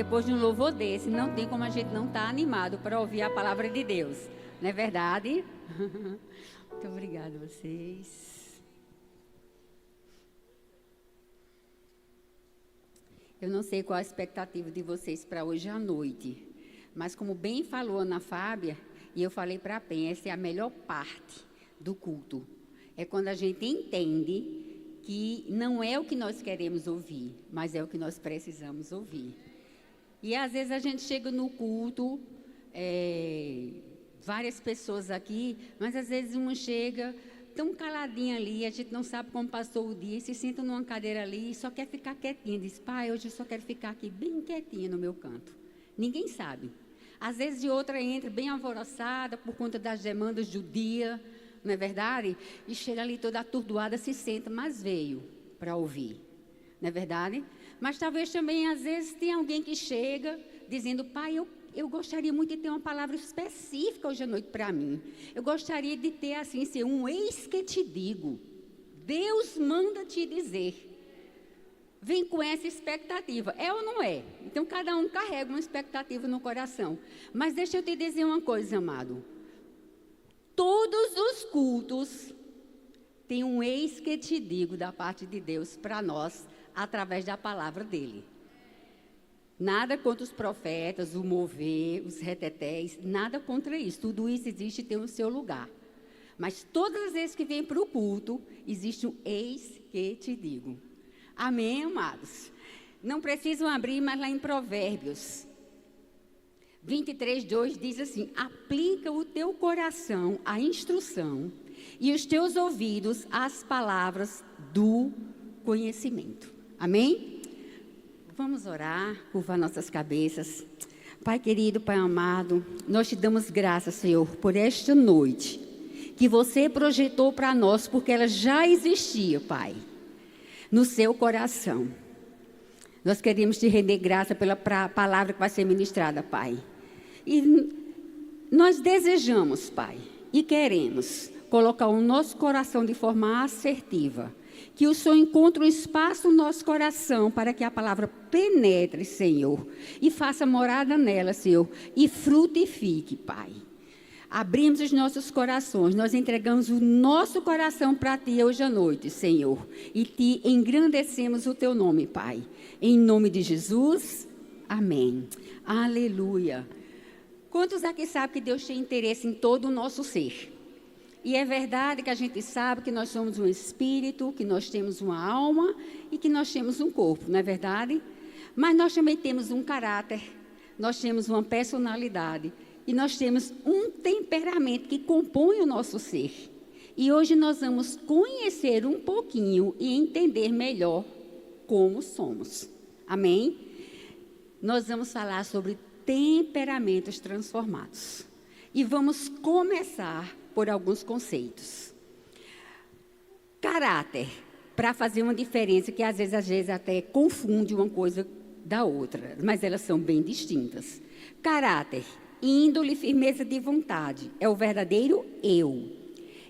depois de um louvor desse, não tem como a gente não estar animado para ouvir a palavra de Deus. Não é verdade? Muito obrigada a vocês. Eu não sei qual a expectativa de vocês para hoje à noite, mas como bem falou Ana Fábia, e eu falei para a Pen, essa é a melhor parte do culto. É quando a gente entende que não é o que nós queremos ouvir, mas é o que nós precisamos ouvir. E às vezes a gente chega no culto, várias pessoas aqui, mas às vezes uma chega tão caladinha ali, a gente não sabe como passou o dia, se senta numa cadeira ali e só quer ficar quietinha. Diz, pai, hoje eu só quero ficar aqui bem quietinha no meu canto. Ninguém sabe. Às vezes de outra entra bem alvoroçada por conta das demandas do dia, não é verdade? E chega ali toda atordoada, se senta, mas veio para ouvir, não é verdade? Mas talvez também, às vezes, tem alguém que chega dizendo, pai, eu gostaria muito de ter uma palavra específica hoje à noite para mim. Eu gostaria de ter, assim, ser um eis que te digo. Deus manda te dizer. Vem com essa expectativa. É ou não é? Então, cada um carrega uma expectativa no coração. Mas deixa eu te dizer uma coisa, amado. Todos os cultos têm um eis que te digo da parte de Deus para nós, através da palavra dele. Nada contra os profetas, o mover, os retetés, nada contra isso. Tudo isso existe e tem o seu lugar. Mas todas as vezes que vem para o culto, existe um eis que te digo. Amém, amados? Não precisam abrir, mas lá em Provérbios 23:2 diz assim, aplica o teu coração à instrução e os teus ouvidos às palavras do conhecimento. Amém? Vamos orar, curvar nossas cabeças. Pai querido, Pai amado, nós te damos graças, Senhor, por esta noite que você projetou para nós, porque ela já existia, Pai, no seu coração. Nós queremos te render graça pela palavra que vai ser ministrada, Pai. E nós desejamos, Pai, e queremos colocar o nosso coração de forma assertiva. Que o Senhor encontre um espaço no nosso coração para que a palavra penetre, Senhor, e faça morada nela, Senhor, e frutifique, Pai. Abrimos os nossos corações, nós entregamos o nosso coração para Ti hoje à noite, Senhor, e Te engrandecemos o Teu nome, Pai. Em nome de Jesus, amém. Aleluia. Quantos aqui sabem que Deus tem interesse em todo o nosso ser? E é verdade que a gente sabe que nós somos um espírito, que nós temos uma alma e que nós temos um corpo, não é verdade? Mas nós também temos um caráter, nós temos uma personalidade e nós temos um temperamento que compõe o nosso ser. E hoje nós vamos conhecer um pouquinho e entender melhor como somos. Amém? Nós vamos falar sobre temperamentos transformados. E vamos começar por alguns conceitos. Caráter, para fazer uma diferença que às vezes até confunde uma coisa da outra, mas elas são bem distintas. Caráter, índole, firmeza de vontade, é o verdadeiro eu.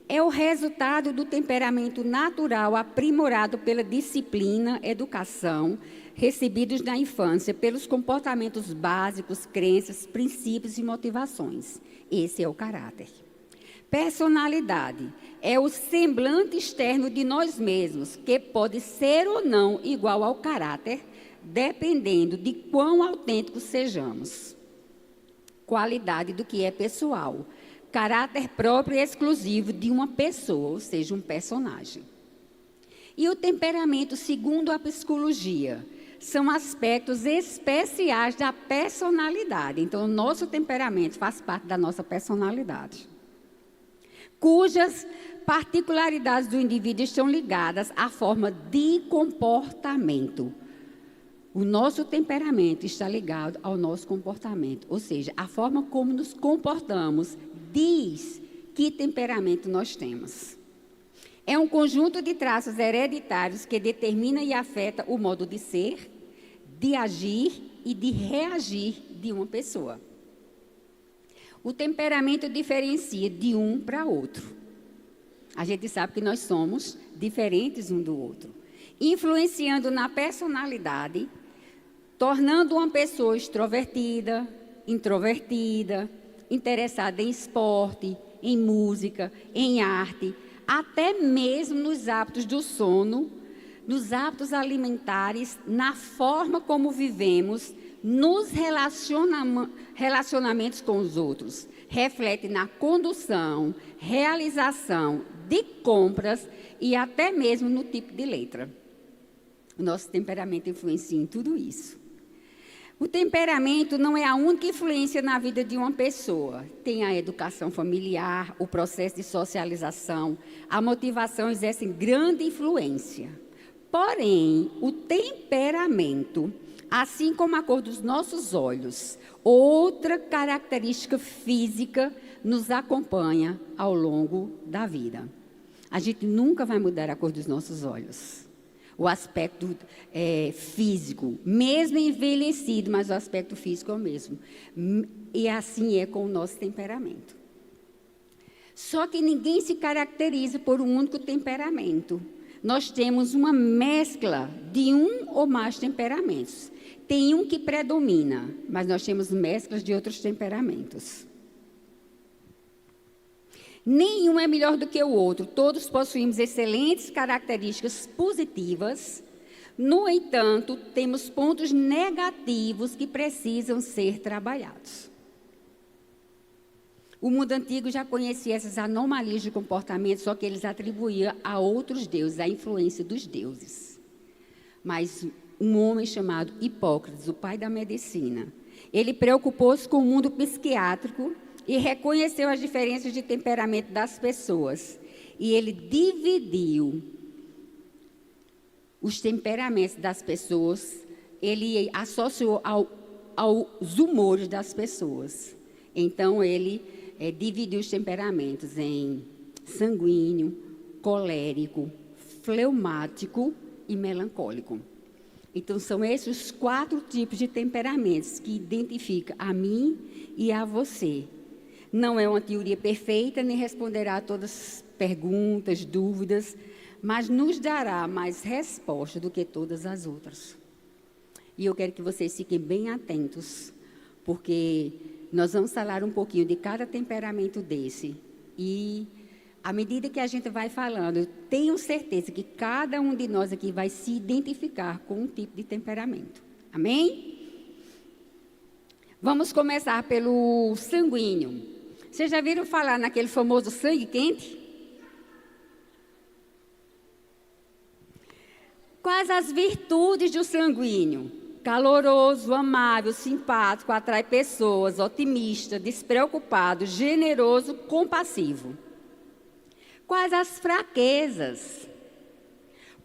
É o resultado do temperamento natural aprimorado pela disciplina, educação, recebidos na infância, pelos comportamentos básicos, crenças, princípios e motivações. Esse é o caráter. Personalidade é o semblante externo de nós mesmos, que pode ser ou não igual ao caráter, dependendo de quão autênticos sejamos. Qualidade do que é pessoal. Caráter próprio e exclusivo de uma pessoa, ou seja, um personagem. E o temperamento, segundo a psicologia, são aspectos especiais da personalidade. Então, o nosso temperamento faz parte da nossa personalidade, cujas particularidades do indivíduo estão ligadas à forma de comportamento. O nosso temperamento está ligado ao nosso comportamento, ou seja, a forma como nos comportamos diz que temperamento nós temos. É um conjunto de traços hereditários que determina e afeta o modo de ser, de agir e de reagir de uma pessoa. O temperamento diferencia de um para outro. A gente sabe que nós somos diferentes um do outro, influenciando na personalidade, tornando uma pessoa extrovertida, introvertida, interessada em esporte, em música, em arte, até mesmo nos hábitos do sono, nos hábitos alimentares, na forma como vivemos, nos relacionamentos com os outros. Reflete na condução, realização de compras e até mesmo no tipo de letra. O nosso temperamento influencia em tudo isso. O temperamento não é a única influência na vida de uma pessoa. Tem a educação familiar, o processo de socialização, a motivação exercem grande influência. Porém, o temperamento, assim como a cor dos nossos olhos, outra característica física, nos acompanha ao longo da vida. A gente nunca vai mudar a cor dos nossos olhos. O aspecto físico, mesmo envelhecido, mas o aspecto físico é o mesmo. E assim é com o nosso temperamento. Só que ninguém se caracteriza por um único temperamento. Nós temos uma mescla de um ou mais temperamentos. Tem um que predomina, mas nós temos mesclas de outros temperamentos. Nenhum é melhor do que o outro. Todos possuímos excelentes características positivas. No entanto, temos pontos negativos que precisam ser trabalhados. O mundo antigo já conhecia essas anomalias de comportamento, só que eles atribuíam a outros deuses, a influência dos deuses. Mas um homem chamado Hipócrates, o pai da medicina, ele preocupou-se com o mundo psiquiátrico e reconheceu as diferenças de temperamento das pessoas. E ele dividiu os temperamentos das pessoas, ele associou aos humores das pessoas. Então, ele dividiu os temperamentos em sanguíneo, colérico, fleumático e melancólico. Então, são esses os 4 tipos de temperamentos que identificam a mim e a você. Não é uma teoria perfeita, nem responderá a todas as perguntas, dúvidas, mas nos dará mais resposta do que todas as outras. E eu quero que vocês fiquem bem atentos, porque nós vamos falar um pouquinho de cada temperamento desse. E, à medida que a gente vai falando, eu tenho certeza que cada um de nós aqui vai se identificar com um tipo de temperamento. Amém? Vamos começar pelo sanguíneo. Vocês já viram falar naquele famoso sangue quente? Quais as virtudes do sanguíneo? Caloroso, amável, simpático, atrai pessoas, otimista, despreocupado, generoso, compassivo. Quais as fraquezas?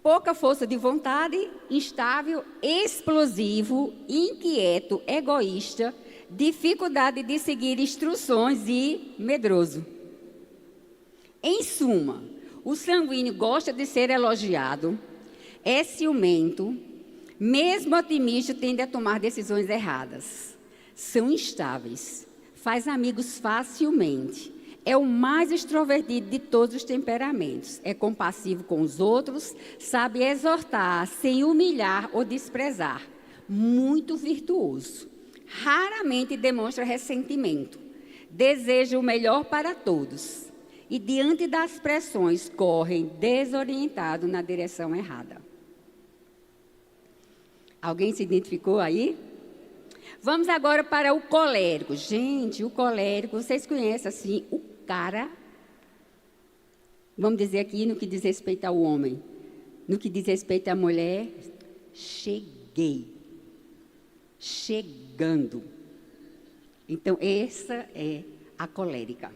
Pouca força de vontade, instável, explosivo, inquieto, egoísta, dificuldade de seguir instruções e medroso. Em suma, o sanguíneo gosta de ser elogiado, é ciumento, mesmo otimista, tende a tomar decisões erradas. São instáveis, faz amigos facilmente, é o mais extrovertido de todos os temperamentos, é compassivo com os outros, sabe exortar sem humilhar ou desprezar, muito virtuoso. Raramente demonstra ressentimento, deseja o melhor para todos e, diante das pressões, corre desorientado na direção errada. Alguém se identificou aí? Vamos agora para o colérico. Gente, o colérico, vocês conhecem assim, o cara, vamos dizer aqui no que diz respeito ao homem, no que diz respeito à mulher, chegando. Então, essa é a colérica.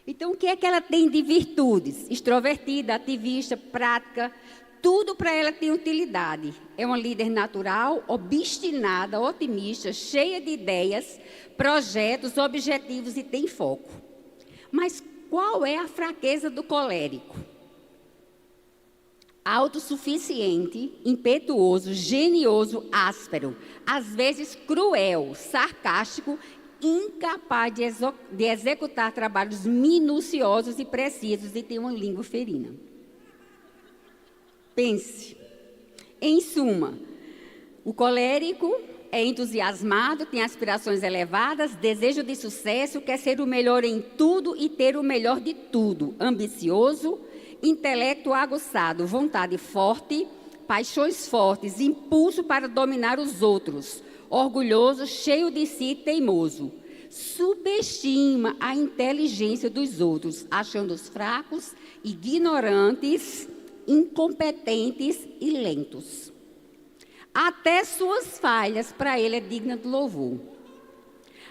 Então, o que é que ela tem de virtudes? Extrovertida, ativista, prática, tudo para ela tem utilidade. É uma líder natural, obstinada, otimista, cheia de ideias, projetos, objetivos e tem foco. Mas qual é a fraqueza do colérico? Autossuficiente, impetuoso, genioso, áspero, às vezes cruel, sarcástico, incapaz de executar trabalhos minuciosos e precisos e tem uma língua ferina. Pense. Em suma, O colérico é entusiasmado, tem aspirações elevadas, desejo de sucesso, quer ser o melhor em tudo e ter o melhor de tudo. Ambicioso, intelecto aguçado, vontade forte, paixões fortes, impulso para dominar os outros. Orgulhoso, cheio de si, teimoso. Subestima a inteligência dos outros, achando-os fracos, ignorantes, incompetentes e lentos. Até suas falhas, para ele, é digna de louvor.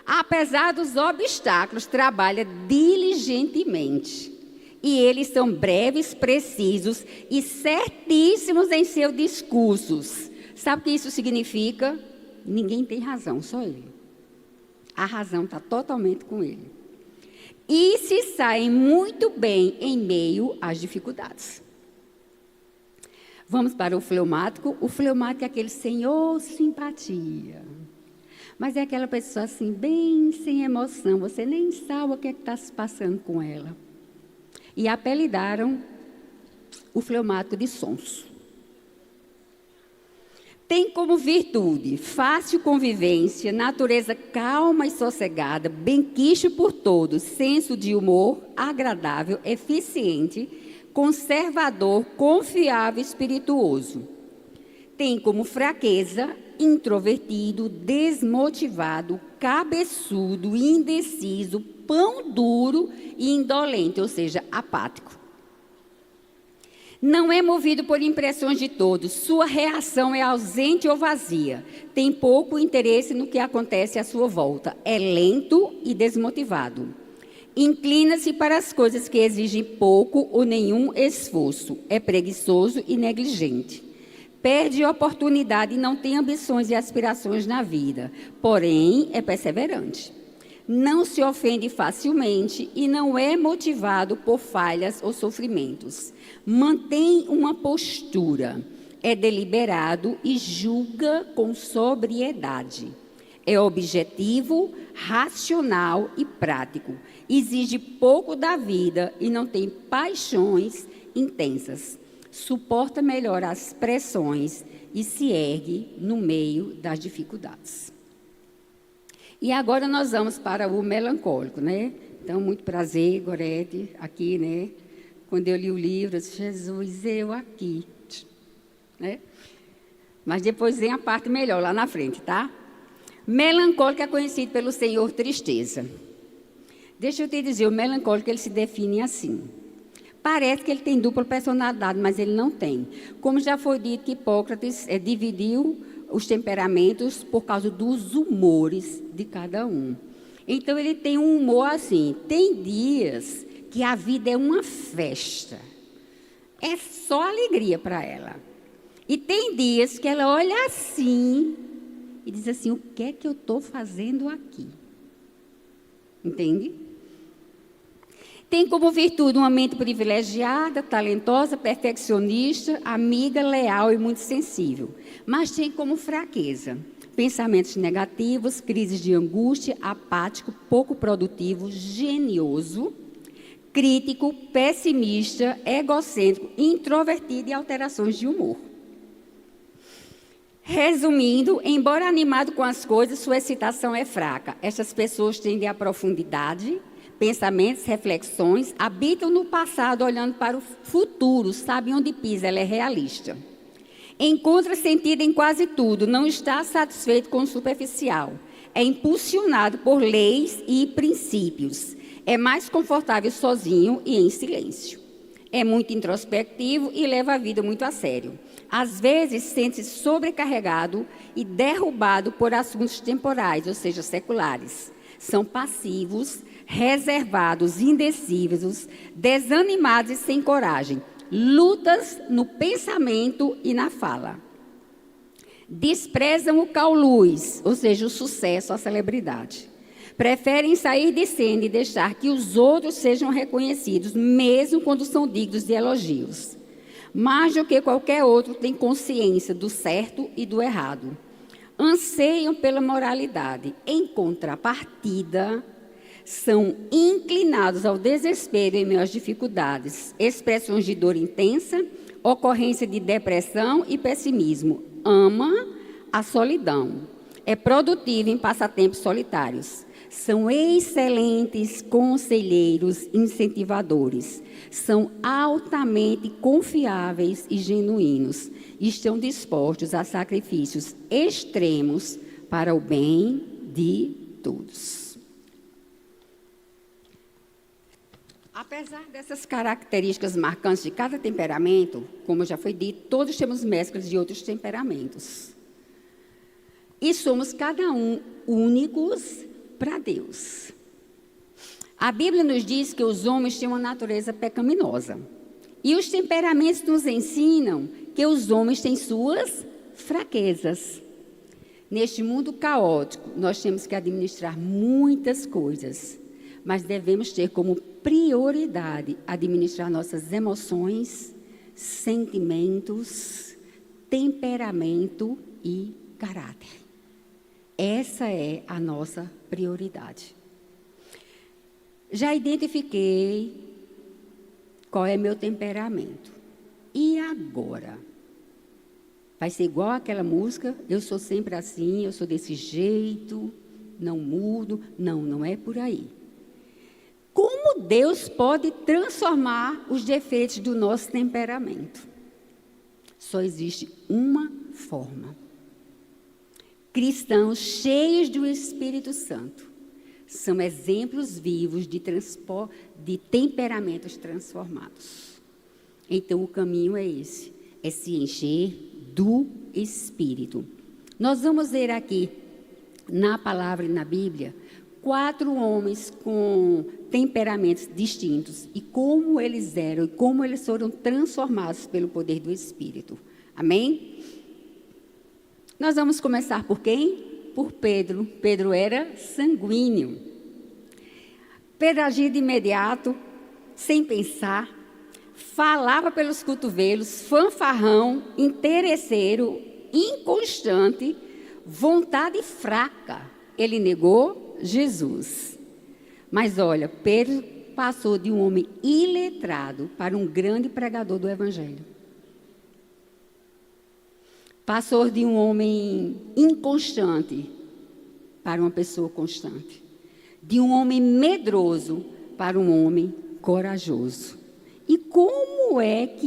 Apesar dos obstáculos, trabalha diligentemente. E eles são breves, precisos e certíssimos em seus discursos. Sabe o que isso significa? Ninguém tem razão, só ele. A razão está totalmente com ele. E se saem muito bem em meio às dificuldades. Vamos para o fleumático. O fleumático é aquele senhor simpatia. Mas é aquela pessoa assim, bem sem emoção. Você nem sabe o que está se passando com ela. E apelidaram o fleumático de sonso. Tem como virtude fácil convivência, natureza calma e sossegada, benquisto por todos, senso de humor agradável, eficiente, conservador, confiável e espirituoso. Tem como fraqueza introvertido, desmotivado, cabeçudo, indeciso, pão duro e indolente, ou seja, apático. Não é movido por impressões de todos, sua reação é ausente ou vazia, tem pouco interesse no que acontece à sua volta, é lento e desmotivado. Inclina-se para as coisas que exigem pouco ou nenhum esforço, é preguiçoso e negligente. Perde oportunidade e não tem ambições e aspirações na vida, porém é perseverante. Não se ofende facilmente e não é motivado por falhas ou sofrimentos. Mantém uma postura, é deliberado e julga com sobriedade. É objetivo, racional e prático. Exige pouco da vida e não tem paixões intensas. Suporta melhor as pressões e se ergue no meio das dificuldades. E agora nós vamos para o melancólico, né? Então, muito prazer, Gorete, aqui, né? Quando eu li o livro, eu disse, Jesus, eu aqui. Né? Mas depois vem a parte melhor, lá na frente, tá? Melancólico é conhecido pelo Senhor tristeza. Deixa eu te dizer, o melancólico, ele se define assim. Parece que ele tem dupla personalidade, mas ele não tem. Como já foi dito que Hipócrates dividiu os temperamentos por causa dos humores de cada um. Então, ele tem um humor assim. Tem dias que a vida é uma festa. É só alegria para ela. E tem dias que ela olha assim e diz assim, o que é que eu estou fazendo aqui? Entende? Tem como virtude uma mente privilegiada, talentosa, perfeccionista, amiga, leal e muito sensível. Mas tem como fraqueza pensamentos negativos, crises de angústia, apático, pouco produtivo, genioso, crítico, pessimista, egocêntrico, introvertido e alterações de humor. Resumindo, embora animado com as coisas, sua excitação é fraca. Estas pessoas tendem à profundidade, pensamentos, reflexões, habitam no passado olhando para o futuro, sabem onde pisa, ela é realista. Encontra sentido em quase tudo, não está satisfeito com o superficial. É impulsionado por leis e princípios. É mais confortável sozinho e em silêncio. É muito introspectivo e leva a vida muito a sério. Às vezes, sente-se sobrecarregado e derrubado por assuntos temporais, ou seja, seculares. São passivos, reservados, indecisos, desanimados e sem coragem. Lutas no pensamento e na fala. Desprezam o cauluz, ou seja, o sucesso, a celebridade. Preferem sair de cena e deixar que os outros sejam reconhecidos, mesmo quando são dignos de elogios. Mais do que qualquer outro, têm consciência do certo e do errado. Anseiam pela moralidade. Em contrapartida, são inclinados ao desespero em meio às dificuldades, expressões de dor intensa, ocorrência de depressão e pessimismo. Ama a solidão. É produtiva em passatempos solitários. São excelentes conselheiros incentivadores. São altamente confiáveis e genuínos. E estão dispostos a sacrifícios extremos para o bem de todos. Apesar dessas características marcantes de cada temperamento, como já foi dito, todos temos mesclas de outros temperamentos. E somos cada um únicos para Deus. A Bíblia nos diz que os homens têm uma natureza pecaminosa. E os temperamentos nos ensinam que os homens têm suas fraquezas. Neste mundo caótico, nós temos que administrar muitas coisas, mas devemos ter como prioridade administrar nossas emoções, sentimentos, temperamento e caráter. Essa é a nossa prioridade. Já identifiquei qual é meu temperamento. E agora? Vai ser igual àquela música, eu sou sempre assim, eu sou desse jeito, não mudo. Não, não é por aí. Como Deus pode transformar os defeitos do nosso temperamento? Só existe uma forma. Cristãos cheios do Espírito Santo são exemplos vivos de temperamentos transformados. Então, o caminho é esse, é se encher do Espírito. Nós vamos ver aqui, na palavra e na Bíblia, 4 homens com temperamentos distintos e como eles eram e como eles foram transformados pelo poder do Espírito. Amém? Nós vamos começar por quem? Por Pedro. Pedro era sanguíneo. Pedro agia de imediato, sem pensar, falava pelos cotovelos, fanfarrão, interesseiro, inconstante, vontade fraca. Ele negou Jesus. Mas olha, Pedro passou de um homem iletrado para um grande pregador do Evangelho. Passou de um homem inconstante para uma pessoa constante. De um homem medroso para um homem corajoso. E como é que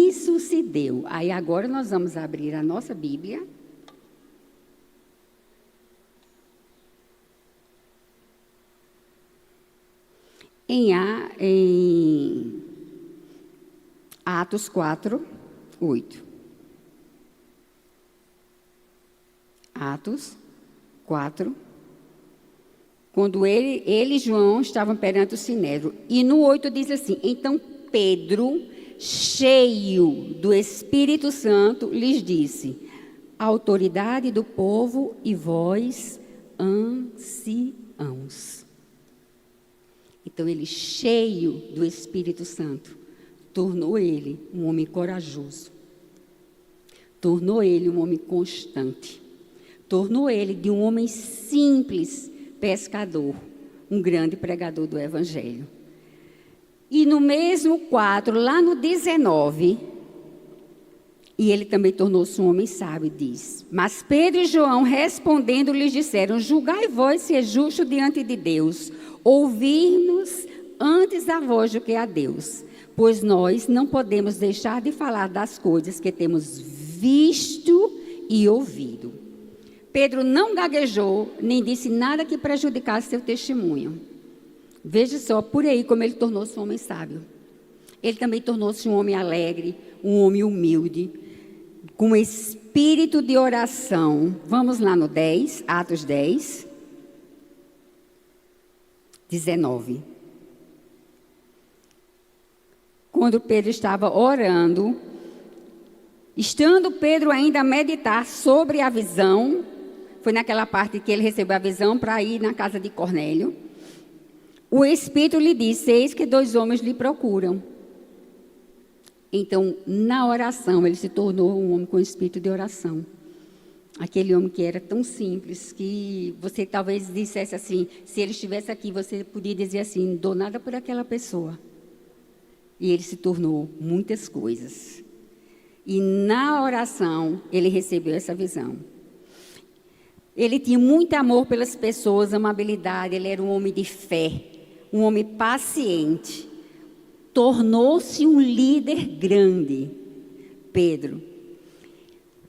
isso se deu? Aí agora nós vamos abrir a nossa Bíblia. Em Atos 4, 8. Atos 4, quando ele e João estavam perante o Sinédrio. E no 8 diz assim: então Pedro, cheio do Espírito Santo, lhes disse: autoridade do povo e vós, anciãos. Então ele, cheio do Espírito Santo, tornou ele um homem corajoso. Tornou ele um homem constante. Tornou ele de um homem simples, pescador, um grande pregador do Evangelho. E no mesmo 4, lá no 19, e ele também tornou-se um homem sábio, diz: mas Pedro e João respondendo lhes disseram: julgai vós se é justo diante de Deus, ouvir-nos antes a vós do que a Deus, pois nós não podemos deixar de falar das coisas que temos visto e ouvido. Pedro não gaguejou, nem disse nada que prejudicasse seu testemunho. Veja só, por aí, como ele tornou-se um homem sábio. Ele também tornou-se um homem alegre, um homem humilde, com espírito de oração. Vamos lá no 10, Atos 10, 19. Quando Pedro estava orando, estando Pedro ainda a meditar sobre a visão, foi naquela parte que ele recebeu a visão para ir na casa de Cornélio. O Espírito lhe disse: eis que 2 homens lhe procuram. Então, na oração, ele se tornou um homem com espírito de oração. Aquele homem que era tão simples, que você talvez dissesse assim, se ele estivesse aqui, você podia dizer assim: não dou nada por aquela pessoa. E ele se tornou muitas coisas. E na oração, ele recebeu essa visão. Ele tinha muito amor pelas pessoas, amabilidade, ele era um homem de fé, um homem paciente. Tornou-se um líder grande, Pedro.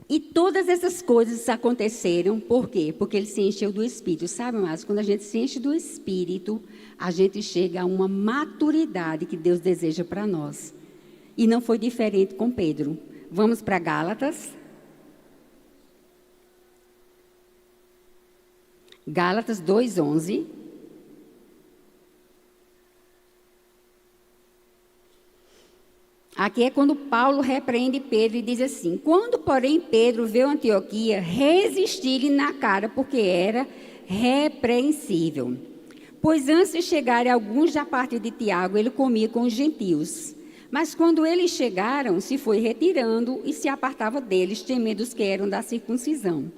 E todas essas coisas aconteceram, por quê? Porque ele se encheu do Espírito. Sabe, mas quando a gente se enche do Espírito, a gente chega a uma maturidade que Deus deseja para nós. E não foi diferente com Pedro. Vamos para Gálatas. Gálatas 2:11. Aqui é quando Paulo repreende Pedro e diz assim: quando, porém, Pedro veio a Antioquia, resistiu-lhe na cara, porque era repreensível. Pois antes de chegarem alguns da parte de Tiago, ele comia com os gentios. Mas quando eles chegaram, se foi retirando e se apartava deles, temendo os que eram da circuncisão.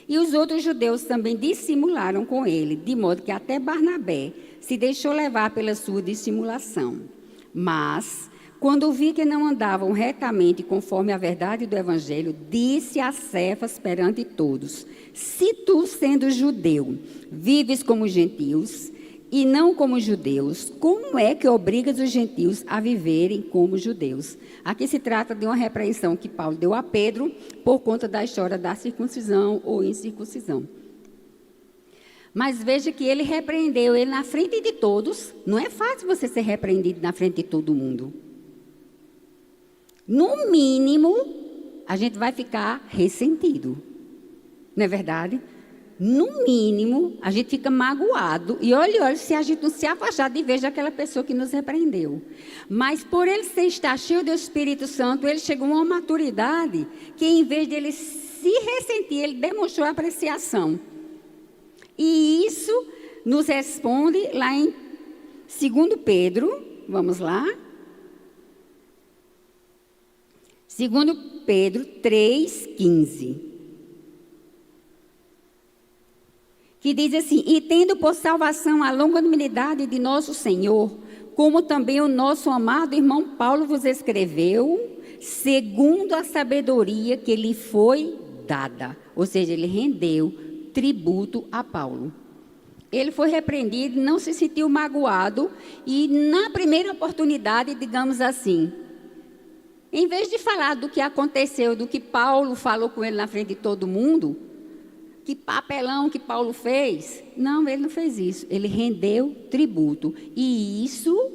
E os outros judeus também dissimularam com ele, de modo que até Barnabé se deixou levar pela sua dissimulação. Mas, quando vi que não andavam retamente conforme a verdade do Evangelho, disse a Cefas perante todos: se tu, sendo judeu, vives como gentios e não como judeus, como é que obrigas os gentios a viverem como judeus? Aqui se trata de uma repreensão que Paulo deu a Pedro por conta da história da circuncisão ou incircuncisão. Mas veja que ele repreendeu ele na frente de todos. Não é fácil você ser repreendido na frente de todo mundo. No mínimo, a gente vai ficar ressentido. Não é verdade? No mínimo, a gente fica magoado. E olha, se a gente não se afastar de vez daquela pessoa que nos repreendeu. Mas por ele estar cheio do Espírito Santo, ele chegou a uma maturidade que, em vez de ele se ressentir, ele demonstrou apreciação. E isso nos responde lá em 2 Pedro, vamos lá. 2 Pedro 3,15. Que diz assim: e tendo por salvação a longanimidade de nosso Senhor, como também o nosso amado irmão Paulo vos escreveu, segundo a sabedoria que lhe foi dada. Ou seja, ele rendeu tributo a Paulo. Ele foi repreendido, não se sentiu magoado, e na primeira oportunidade, digamos assim, em vez de falar do que aconteceu, do que Paulo falou com ele na frente de todo mundo, que papelão que Paulo fez, não, ele não fez isso, ele rendeu tributo, e isso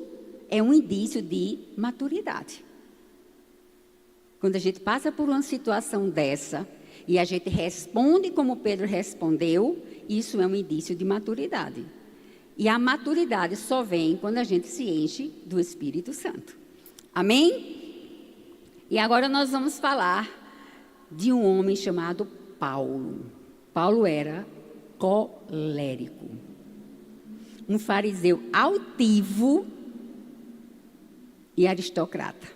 é um indício de maturidade. Quando a gente passa por uma situação dessa, e a gente responde como Pedro respondeu, isso é um indício de maturidade. E a maturidade só vem quando a gente se enche do Espírito Santo. Amém? E agora nós vamos falar de um homem chamado Paulo. Paulo era colérico. Um fariseu altivo e aristocrata.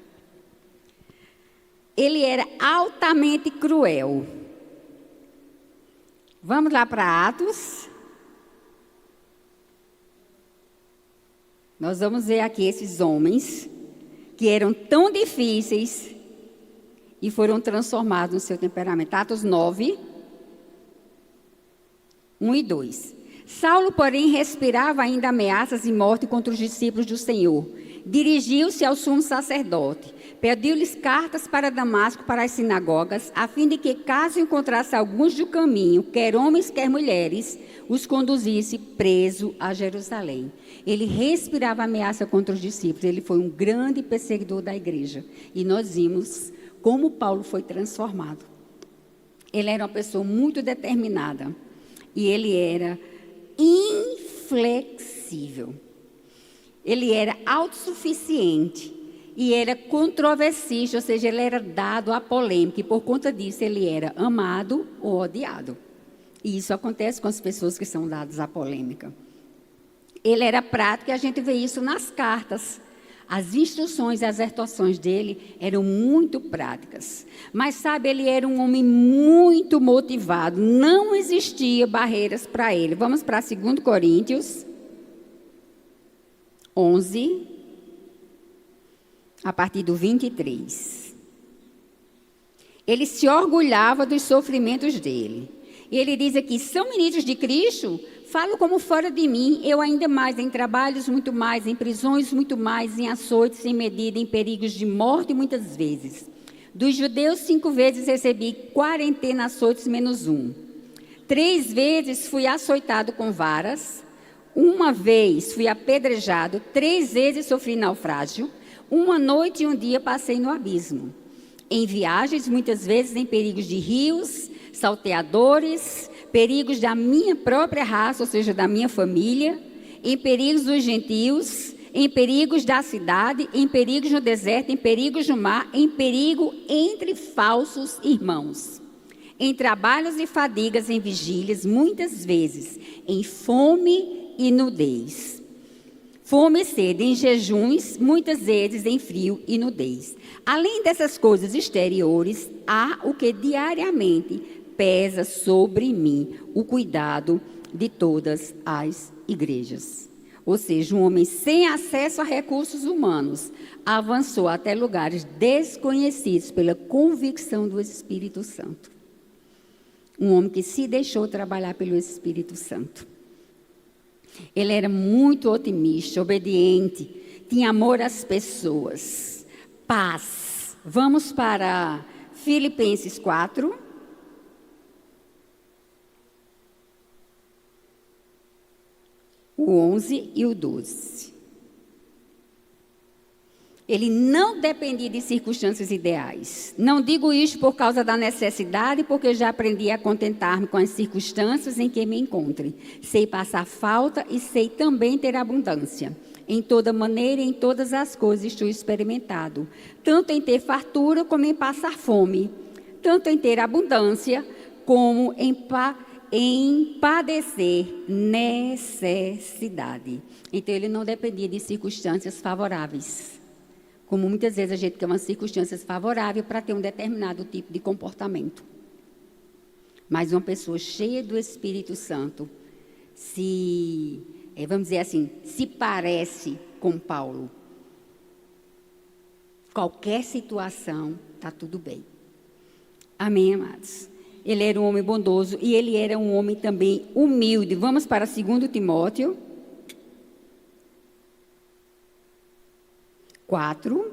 Ele era altamente cruel. Vamos lá para Atos. Nós vamos ver aqui esses homens que eram tão difíceis e foram transformados no seu temperamento. Atos 9, 1 e 2. Saulo, porém, respirava ainda ameaças e morte contra os discípulos do Senhor. Dirigiu-se ao sumo sacerdote, pediu-lhes cartas para Damasco, para as sinagogas, a fim de que, caso encontrasse alguns do caminho, quer homens, quer mulheres, os conduzisse preso a Jerusalém. Ele respirava ameaça contra os discípulos, ele foi um grande perseguidor da igreja. E nós vimos como Paulo foi transformado. Ele era uma pessoa muito determinada e ele era inflexível. Ele era autossuficiente e era controversista, ou seja, ele era dado à polêmica, e por conta disso ele era amado ou odiado. E isso acontece com as pessoas que são dadas à polêmica. Ele era prático e a gente vê isso nas cartas. As instruções e as exortações dele eram muito práticas. Mas, sabe, ele era um homem muito motivado, não existia barreiras para ele. Vamos para 2 Coríntios 11, a partir do 23. Ele se orgulhava dos sofrimentos dele E ele diz aqui, são ministros de Cristo? Falo como fora de mim, eu ainda mais, em trabalhos muito mais, em prisões muito mais, em açoites sem medida, em perigos de morte muitas vezes. Dos judeus 5 vezes recebi 40 açoites menos 1. 3 vezes fui açoitado com varas, 1 vez fui apedrejado, 3 vezes sofri naufrágio, 1 noite e 1 dia passei no abismo. Em viagens, muitas vezes em perigos de rios, salteadores, perigos da minha própria raça, ou seja, da minha família, em perigos dos gentios, em perigos da cidade, em perigos no deserto, em perigos no mar, em perigo entre falsos irmãos, em trabalhos e fadigas, em vigílias, muitas vezes, em fome e nudez. Fome e sede, em jejuns, muitas vezes em frio e nudez. Além dessas coisas exteriores, há o que diariamente pesa sobre mim, o cuidado de todas as igrejas. Ou seja, um homem sem acesso a recursos humanos avançou até lugares desconhecidos pela convicção do Espírito Santo. Um homem que se deixou trabalhar pelo Espírito Santo. Ele era muito otimista, obediente, tinha amor às pessoas, paz. Vamos para Filipenses 4. O 11 e o 12. Ele não dependia de circunstâncias ideais. Não digo isto por causa da necessidade, porque já aprendi a contentar-me com as circunstâncias em que me encontre. Sei passar falta e sei também ter abundância. Em toda maneira e em todas as coisas estou experimentado. Tanto em ter fartura como em passar fome. Tanto em ter abundância como em padecer necessidade. Então, ele não dependia de circunstâncias favoráveis. Como muitas vezes a gente quer umas circunstâncias favoráveis para ter um determinado tipo de comportamento. Mas uma pessoa cheia do Espírito Santo, vamos dizer assim, se parece com Paulo. Qualquer situação, está tudo bem. Amém, amados? Ele era um homem bondoso e ele era um homem também humilde. Vamos para 2 Timóteo 4,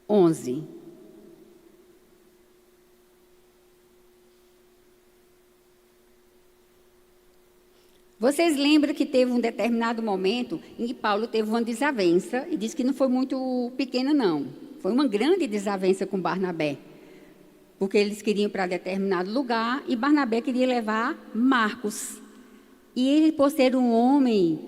11. Vocês lembram que teve um determinado momento em que Paulo teve uma desavença e disse que não foi muito pequena, não. Foi uma grande desavença com Barnabé. Porque eles queriam ir para determinado lugar e Barnabé queria levar Marcos. E ele, por ser um homem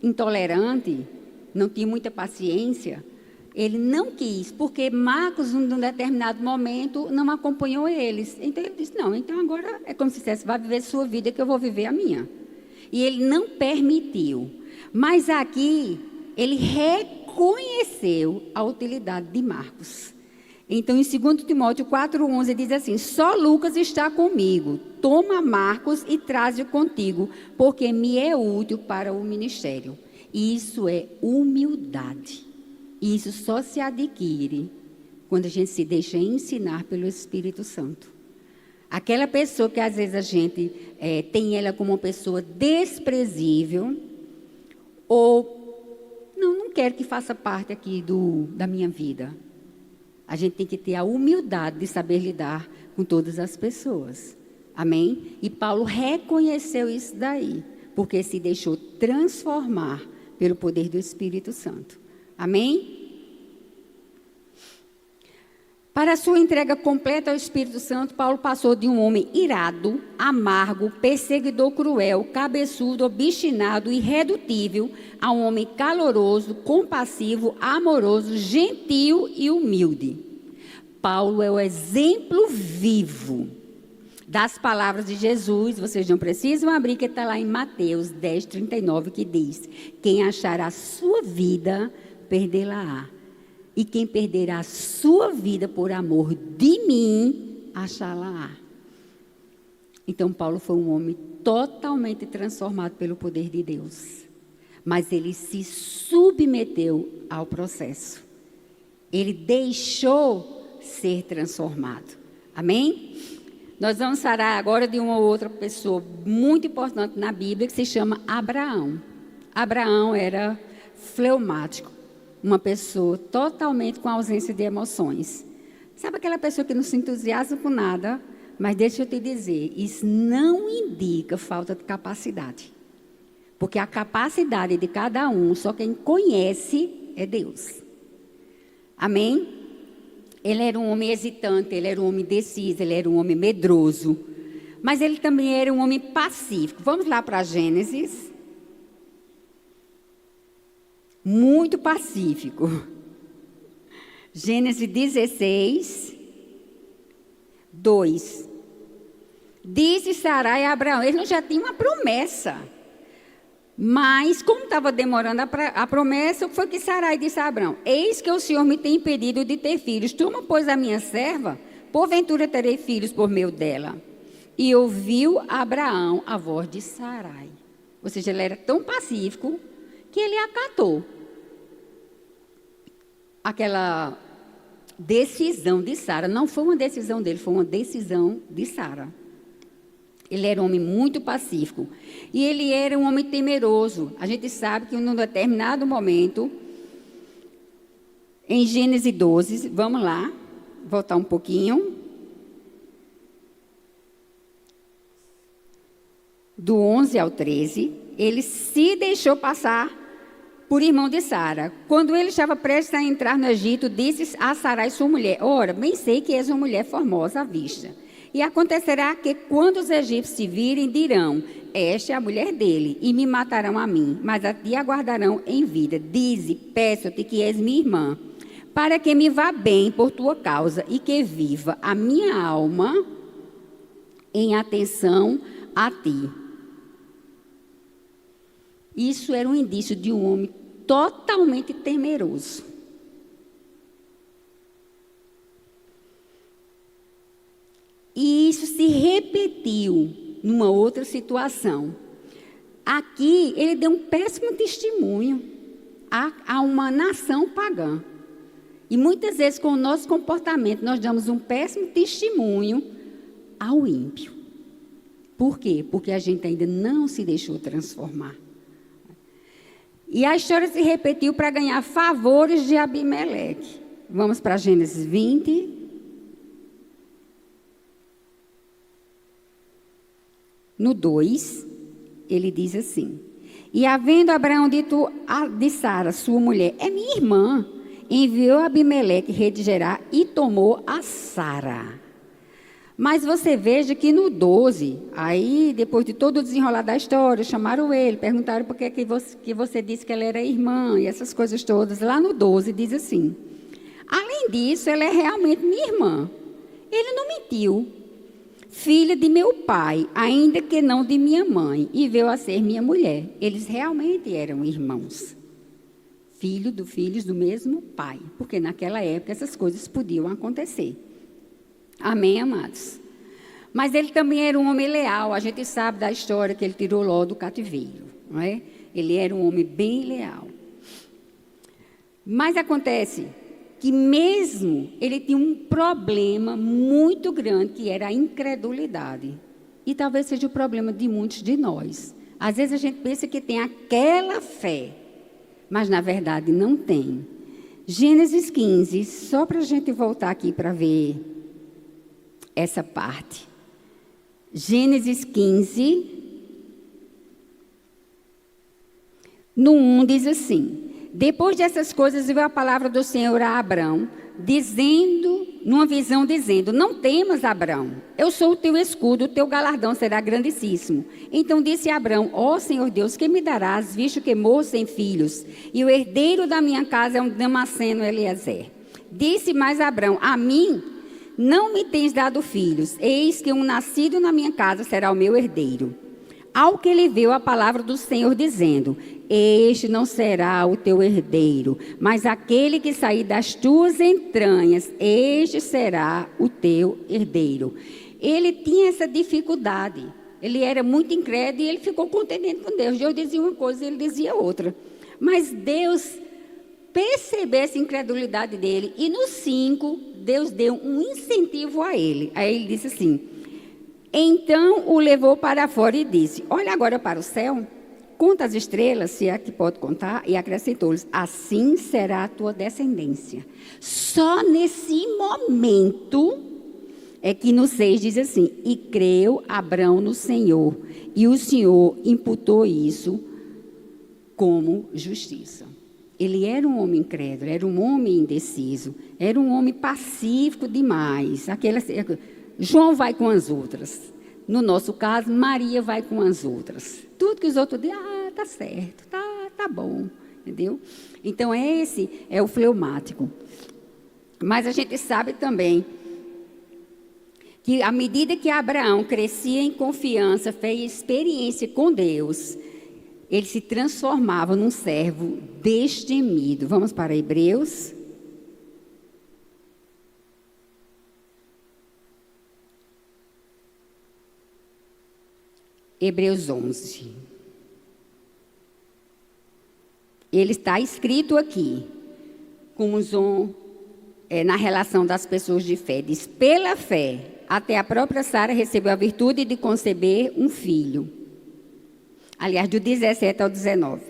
intolerante, não tinha muita paciência, ele não quis, porque Marcos, num determinado momento, não acompanhou eles. Então ele disse, não, então agora é como se dissesse, vai viver sua vida que eu vou viver a minha. E ele não permitiu. Mas aqui, ele reconheceu a utilidade de Marcos. Então, em 2 Timóteo 4,11 diz assim, só Lucas está comigo, toma Marcos e traze-o contigo, porque me é útil para o ministério. Isso é humildade. Isso só se adquire quando a gente se deixa ensinar pelo Espírito Santo. Aquela pessoa que às vezes a gente tem ela como uma pessoa desprezível, ou não quero que faça parte aqui da minha vida. A gente tem que ter a humildade de saber lidar com todas as pessoas. Amém? E Paulo reconheceu isso daí, porque se deixou transformar pelo poder do Espírito Santo. Amém? Para a sua entrega completa ao Espírito Santo, Paulo passou de um homem irado, amargo, perseguidor cruel, cabeçudo, obstinado, irredutível, a um homem caloroso, compassivo, amoroso, gentil e humilde. Paulo é o exemplo vivo das palavras de Jesus. Vocês não precisam abrir, que está lá em Mateus 10:39, que diz, quem achar a sua vida, perdê-la-á. E quem perderá a sua vida por amor de mim, achá-la-á. Então, Paulo foi um homem totalmente transformado pelo poder de Deus. Mas ele se submeteu ao processo. Ele deixou ser transformado. Amém? Nós vamos falar agora de uma outra pessoa muito importante na Bíblia, que se chama Abraão. Abraão era fleumático, uma pessoa totalmente com ausência de emoções. Sabe aquela pessoa que não se entusiasma com nada? Mas deixa eu te dizer, isso não indica falta de capacidade. Porque a capacidade de cada um, só quem conhece é Deus. Amém? Ele era um homem hesitante, ele era um homem indeciso, ele era um homem medroso. Mas ele também era um homem pacífico. Vamos lá para Gênesis. Muito pacífico. Gênesis 16, 2. Disse Sarai a Abraão, ele não já tinha uma promessa. Mas, como estava demorando a promessa, o que foi que Sarai disse a Abraão? Eis que o Senhor me tem impedido de ter filhos. Toma, pois, a minha serva, porventura terei filhos por meio dela. E ouviu Abraão a voz de Sarai. Ou seja, ele era tão pacífico que ele acatou aquela decisão de Sara. Não foi uma decisão dele, foi uma decisão de Sara. Ele era um homem muito pacífico. E ele era um homem temeroso. A gente sabe que em um determinado momento, em Gênesis 12, vamos lá, voltar um pouquinho. Do 11 ao 13, ele se deixou passar por irmão de Sara. Quando ele estava prestes a entrar no Egito, disse a Sarai, sua mulher, ora, bem sei que és uma mulher formosa à vista. E acontecerá que quando os egípcios te virem, dirão, esta é a mulher dele, e me matarão a mim, mas a ti aguardarão em vida. Dize, peço-te que és minha irmã, para que me vá bem por tua causa, e que viva a minha alma em atenção a ti. Isso era um indício de um homem totalmente temeroso. E isso se repetiu numa outra situação. Aqui, ele deu um péssimo testemunho a uma nação pagã. E muitas vezes, com o nosso comportamento, nós damos um péssimo testemunho ao ímpio. Por quê? Porque a gente ainda não se deixou transformar. E a história se repetiu para ganhar favores de Abimeleque. Vamos para Gênesis 20. No 2, ele diz assim, e havendo Abraão dito de Sara, sua mulher, é minha irmã, enviou Abimeleque, rei de Gerar, e tomou a Sara. Mas você veja que no 12, aí depois de todo o desenrolar da história, chamaram ele, perguntaram por que você disse que ela era irmã, e essas coisas todas. Lá no 12 diz assim, além disso, ela é realmente minha irmã. Ele não mentiu. Filha de meu pai, ainda que não de minha mãe, e veio a ser minha mulher. Eles realmente eram irmãos. Filhos do mesmo pai. Porque naquela época essas coisas podiam acontecer. Amém, amados? Mas ele também era um homem leal. A gente sabe da história que ele tirou Ló do cativeiro. Não é? Ele era um homem bem leal. Mas acontece que mesmo ele tinha um problema muito grande, que era a incredulidade. E talvez seja o problema de muitos de nós. Às vezes a gente pensa que tem aquela fé, mas na verdade não tem. Gênesis 15, só para a gente voltar aqui para ver essa parte. Gênesis 15, no 1 diz assim, depois dessas coisas, veio a palavra do Senhor a Abrão, dizendo, numa visão, dizendo, não temas, Abrão, eu sou o teu escudo, o teu galardão será grandíssimo. Então disse Abrão, ó Senhor Deus, que me darás, visto que morro sem filhos, e o herdeiro da minha casa é um Damasceno Eliezer. Disse mais Abrão, a mim não me tens dado filhos, eis que um nascido na minha casa será o meu herdeiro. Ao que lhe veio a palavra do Senhor, dizendo, este não será o teu herdeiro, mas aquele que sair das tuas entranhas, este será o teu herdeiro. Ele tinha essa dificuldade, ele era muito incrédulo e ele ficou contendendo com Deus. Deus dizia uma coisa e ele dizia outra. Mas Deus percebeu essa incredulidade dele e no 5, Deus deu um incentivo a ele. Aí ele disse assim, Então o levou para fora e disse: olha agora para o céu, conta as estrelas, se é que pode contar, e acrescentou-lhes: assim será a tua descendência. Só nesse momento é que no 6 diz assim: e creu Abrão no Senhor, e o Senhor imputou isso como justiça. Ele era um homem incrédulo, era um homem indeciso, era um homem pacífico demais. João vai com as outras. No nosso caso, Maria vai com as outras. Tudo que os outros dizem, tá certo, tá bom, entendeu? Então, esse é o fleumático. Mas a gente sabe também que, à medida que Abraão crescia em confiança, fez experiência com Deus, ele se transformava num servo destemido. Vamos para Hebreus. Hebreus 11. Ele está escrito aqui, na relação das pessoas de fé. Diz: pela fé, até a própria Sara recebeu a virtude de conceber um filho. Aliás, do 17 ao 19.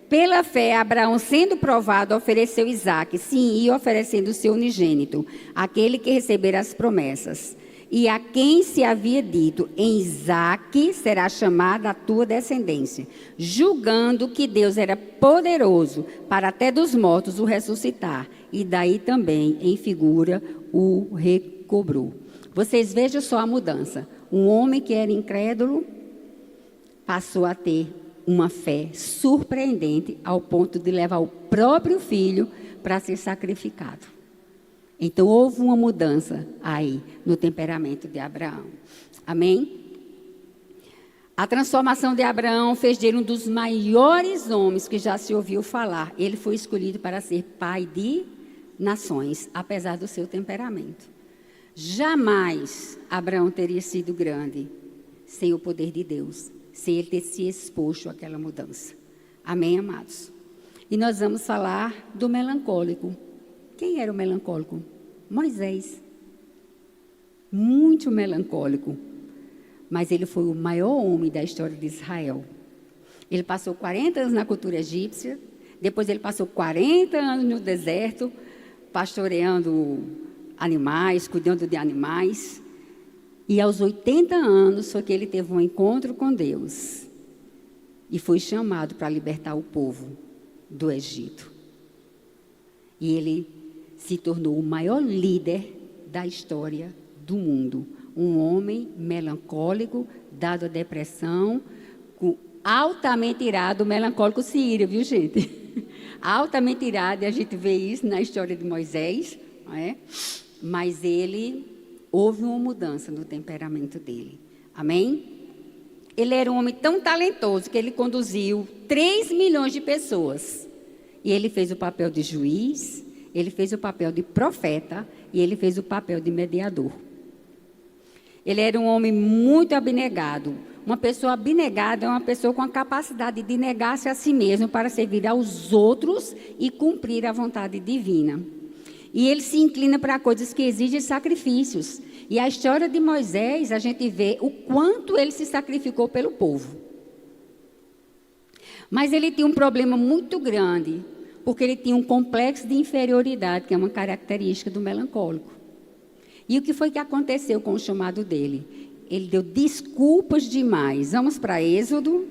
Pela fé, Abraão, sendo provado, ofereceu Isaque, sim, e oferecendo o seu unigênito, aquele que recebera as promessas. E a quem se havia dito: em Isaque será chamada a tua descendência, julgando que Deus era poderoso para até dos mortos o ressuscitar, e daí também, em figura, o recobrou. Vocês vejam só a mudança. Um homem que era incrédulo passou a ter uma fé surpreendente ao ponto de levar o próprio filho para ser sacrificado. Então, houve uma mudança aí no temperamento de Abraão. Amém? A transformação de Abraão fez dele um dos maiores homens que já se ouviu falar. Ele foi escolhido para ser pai de nações, apesar do seu temperamento. Jamais Abraão teria sido grande sem o poder de Deus, sem ele ter se exposto àquela mudança. Amém, amados? E nós vamos falar do melancólico. Quem era o melancólico? Moisés. Muito melancólico. Mas ele foi o maior homem da história de Israel. Ele passou 40 anos na cultura egípcia, depois ele passou 40 anos no deserto, pastoreando animais, cuidando de animais. E aos 80 anos foi que ele teve um encontro com Deus. E foi chamado para libertar o povo do Egito. E ele se tornou o maior líder da história do mundo. Um homem melancólico, dado à depressão, altamente irado, melancólico se ira, viu, gente? Altamente irado, e a gente vê isso na história de Moisés, não é? Mas houve uma mudança no temperamento dele. Amém? Ele era um homem tão talentoso que ele conduziu 3 milhões de pessoas. E ele fez o papel de juiz, ele fez o papel de profeta e ele fez o papel de mediador. Ele era um homem muito abnegado. Uma pessoa abnegada é uma pessoa com a capacidade de negar-se a si mesmo para servir aos outros e cumprir a vontade divina. E ele se inclina para coisas que exigem sacrifícios. E a história de Moisés, a gente vê o quanto ele se sacrificou pelo povo. Mas ele tinha um problema muito grande, porque ele tinha um complexo de inferioridade, que é uma característica do melancólico. E o que foi que aconteceu com o chamado dele? Ele deu desculpas demais. Vamos para Êxodo.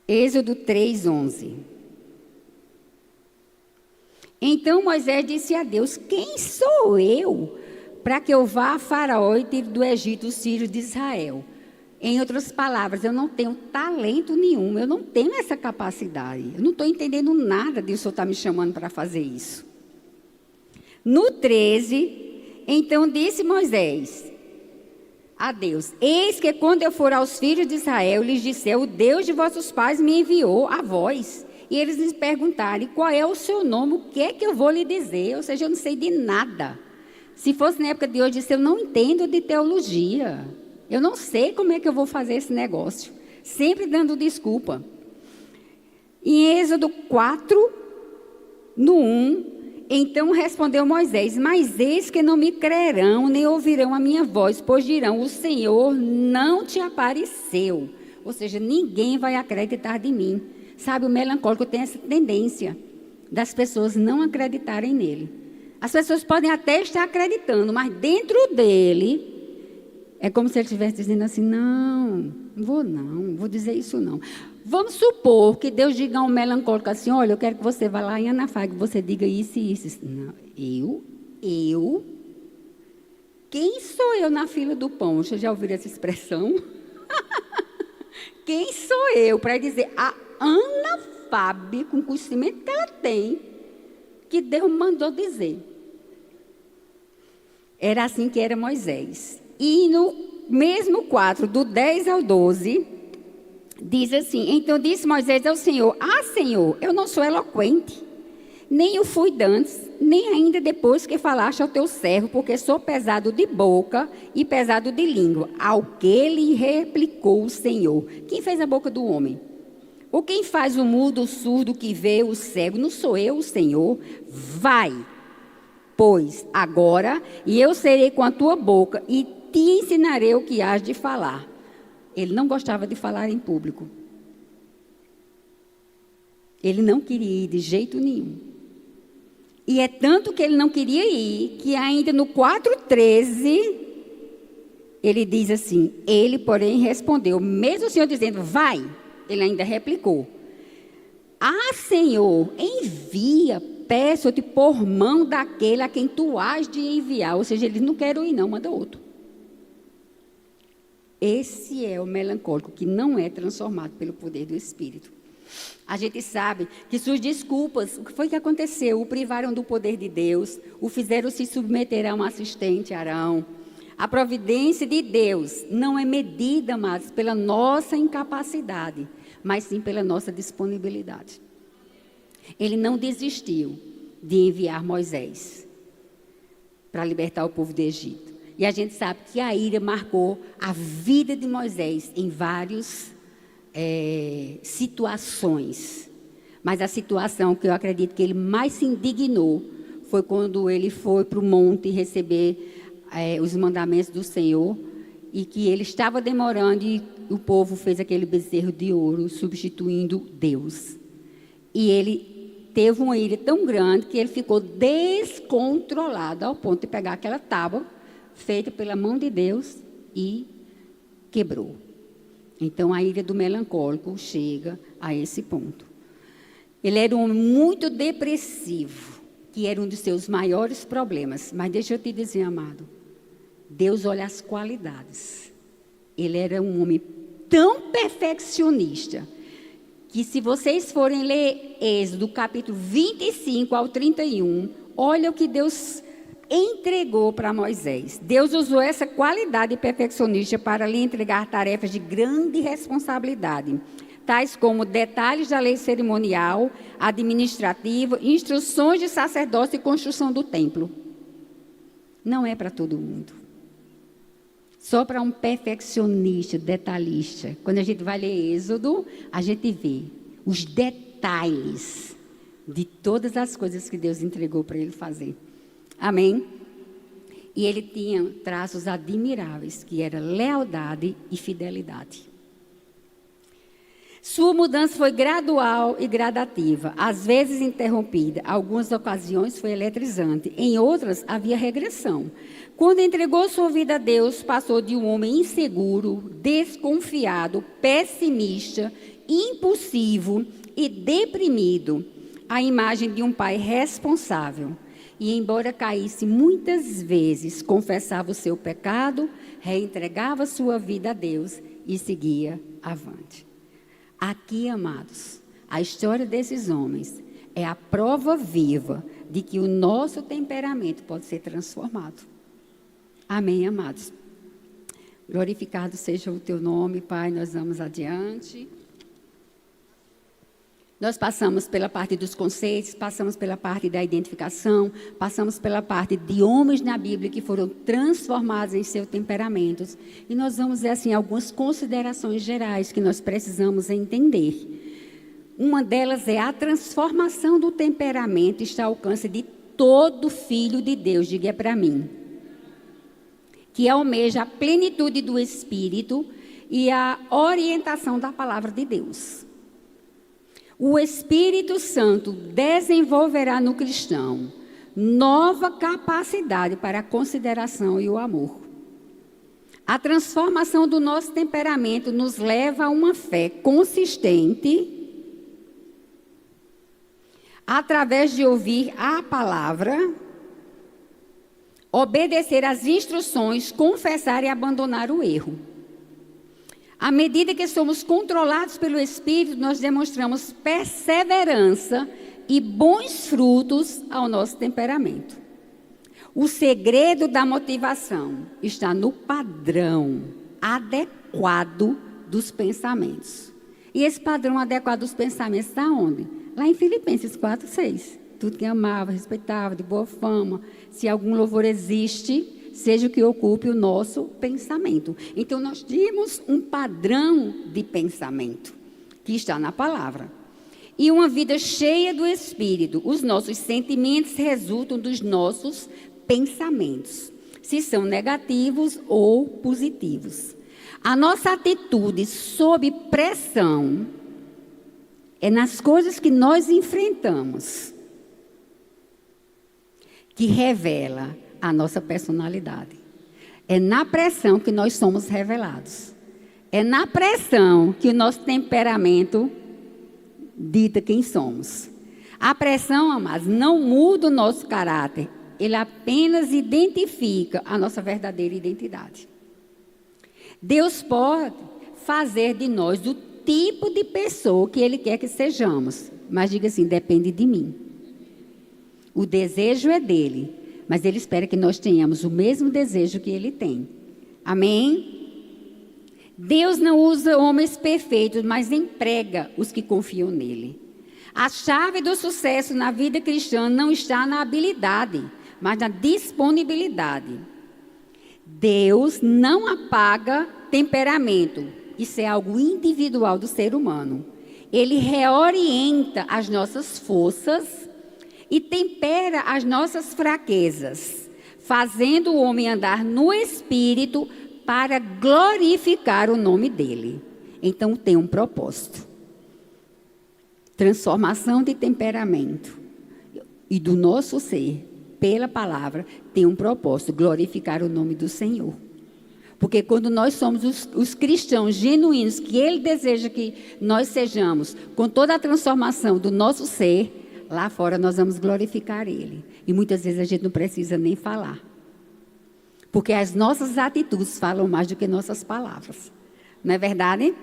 Êxodo 3:11. Então Moisés disse a Deus: quem sou eu para que eu vá a Faraó e tire do Egito os filhos de Israel? Em outras palavras, eu não tenho talento nenhum, eu não tenho essa capacidade. Eu não estou entendendo nada disso, o Senhor está me chamando para fazer isso. No 13, então disse Moisés a Deus: eis que quando eu for aos filhos de Israel, lhes disser: o Deus de vossos pais me enviou a vós. E eles me perguntarem: qual é o seu nome, o que é que eu vou lhe dizer? Ou seja, eu não sei de nada. Se fosse na época de hoje, eu não entendo de teologia. Eu não sei como é que eu vou fazer esse negócio. Sempre dando desculpa. Em Êxodo 4, no 1, Então respondeu Moisés: mas eis que não me crerão, nem ouvirão a minha voz, pois dirão: o Senhor não te apareceu. Ou seja, ninguém vai acreditar de mim. Sabe, o melancólico tem essa tendência das pessoas não acreditarem nele. As pessoas podem até estar acreditando, mas dentro dele é como se ele estivesse dizendo assim: não vou dizer isso não. Vamos supor que Deus diga a um melancólico assim: olha, eu quero que você vá lá em Anafá, que você diga isso e isso. Não, eu? Quem sou eu na fila do pão? Vocês já ouviram essa expressão? Quem sou eu para dizer a Ana Fábio, com o conhecimento que ela tem, que Deus mandou dizer? Era assim que era Moisés. E no mesmo 4, do 10 ao 12, diz assim: então disse Moisés ao Senhor: Senhor, eu não sou eloquente, nem o fui dantes, nem ainda depois que falaste ao teu servo, porque sou pesado de boca e pesado de língua. Ao que lhe replicou o Senhor: quem fez a boca do homem? Ou quem faz o mudo, o surdo, que vê, o cego? Não sou eu, o Senhor? Vai, pois, agora, e eu serei com a tua boca, e te ensinarei o que has de falar. Ele não gostava de falar em público. Ele não queria ir de jeito nenhum. E é tanto que ele não queria ir, que ainda no 4:13, ele diz assim: ele, porém, respondeu, mesmo o Senhor dizendo, vai, ele ainda replicou: Senhor, envia, peço-te por mão daquele a quem tu has de enviar. Ou seja, ele não quer ir não, manda outro. Esse é o melancólico que não é transformado pelo poder do Espírito. A gente sabe que suas desculpas, o que foi que aconteceu? O privaram do poder de Deus, o fizeram se submeter a um assistente, Arão. A providência de Deus não é medida, amados, pela nossa incapacidade, mas sim pela nossa disponibilidade. Ele não desistiu de enviar Moisés para libertar o povo do Egito. E a gente sabe que a ira marcou a vida de Moisés em várias situações. Mas a situação que eu acredito que ele mais se indignou foi quando ele foi para o monte receber os mandamentos do Senhor, e que ele estava demorando e o povo fez aquele bezerro de ouro substituindo Deus. E ele teve uma ira tão grande que ele ficou descontrolado ao ponto de pegar aquela tábua feita pela mão de Deus e quebrou. Então a ira do melancólico chega a esse ponto. Ele era um homem muito depressivo, que era um dos seus maiores problemas. Mas deixa eu te dizer, amado, Deus olha as qualidades. Ele era um homem tão perfeccionista, que se vocês forem ler Êxodo, capítulo 25 ao 31, olha o que Deus entregou para Moisés. Deus usou essa qualidade perfeccionista para lhe entregar tarefas de grande responsabilidade, tais como detalhes da lei cerimonial, administrativa, instruções de sacerdócio e construção do templo. Não é para todo mundo. Só para um perfeccionista, detalhista. Quando a gente vai ler Êxodo, a gente vê os detalhes de todas as coisas que Deus entregou para ele fazer. Amém? E ele tinha traços admiráveis, que era lealdade e fidelidade. Sua mudança foi gradual e gradativa, às vezes interrompida. Algumas ocasiões foi eletrizante, em outras havia regressão. Quando entregou sua vida a Deus, passou de um homem inseguro, desconfiado, pessimista, impulsivo e deprimido, à imagem de um pai responsável. E embora caísse muitas vezes, confessava o seu pecado, reentregava sua vida a Deus e seguia avante. Aqui, amados, a história desses homens é a prova viva de que o nosso temperamento pode ser transformado. Amém, amados? Glorificado seja o teu nome, Pai, nós vamos adiante. Nós passamos pela parte dos conceitos, passamos pela parte da identificação, passamos pela parte de homens na Bíblia que foram transformados em seus temperamentos. E nós vamos ver, assim, algumas considerações gerais que nós precisamos entender. Uma delas é a transformação do temperamento está ao alcance de todo filho de Deus, diga para mim, que almeja a plenitude do Espírito e a orientação da palavra de Deus. O Espírito Santo desenvolverá no cristão nova capacidade para a consideração e o amor. A transformação do nosso temperamento nos leva a uma fé consistente através de ouvir a palavra, obedecer às instruções, confessar e abandonar o erro. À medida que somos controlados pelo Espírito, nós demonstramos perseverança e bons frutos ao nosso temperamento. O segredo da motivação está no padrão adequado dos pensamentos. E esse padrão adequado dos pensamentos está onde? Lá em Filipenses 4:6. Tudo que amava, respeitava, de boa fama. Se algum louvor existe, seja o que ocupe o nosso pensamento. Então, nós temos um padrão de pensamento que está na palavra. E uma vida cheia do Espírito. Os nossos sentimentos resultam dos nossos pensamentos, se são negativos ou positivos. A nossa atitude sob pressão é nas coisas que nós enfrentamos que revela a nossa personalidade. É na pressão que nós somos revelados. É na pressão que o nosso temperamento dita quem somos. A pressão, amados, não muda o nosso caráter. Ele apenas identifica a nossa verdadeira identidade. Deus pode fazer de nós o tipo de pessoa que Ele quer que sejamos. Mas diga assim, depende de mim. O desejo é dele, mas Ele espera que nós tenhamos o mesmo desejo que Ele tem. Amém? Deus não usa homens perfeitos, mas emprega os que confiam nele. A chave do sucesso na vida cristã não está na habilidade, mas na disponibilidade. Deus não apaga temperamento. Isso é algo individual do ser humano. Ele reorienta as nossas forças e tempera as nossas fraquezas, fazendo o homem andar no Espírito para glorificar o nome dele. Então tem um propósito. Transformação de temperamento e do nosso ser pela palavra, tem um propósito, glorificar o nome do Senhor. Porque quando nós somos os cristãos genuínos, que Ele deseja que nós sejamos, com toda a transformação do nosso ser, lá fora nós vamos glorificar Ele. E muitas vezes a gente não precisa nem falar. Porque as nossas atitudes falam mais do que nossas palavras. Não é verdade?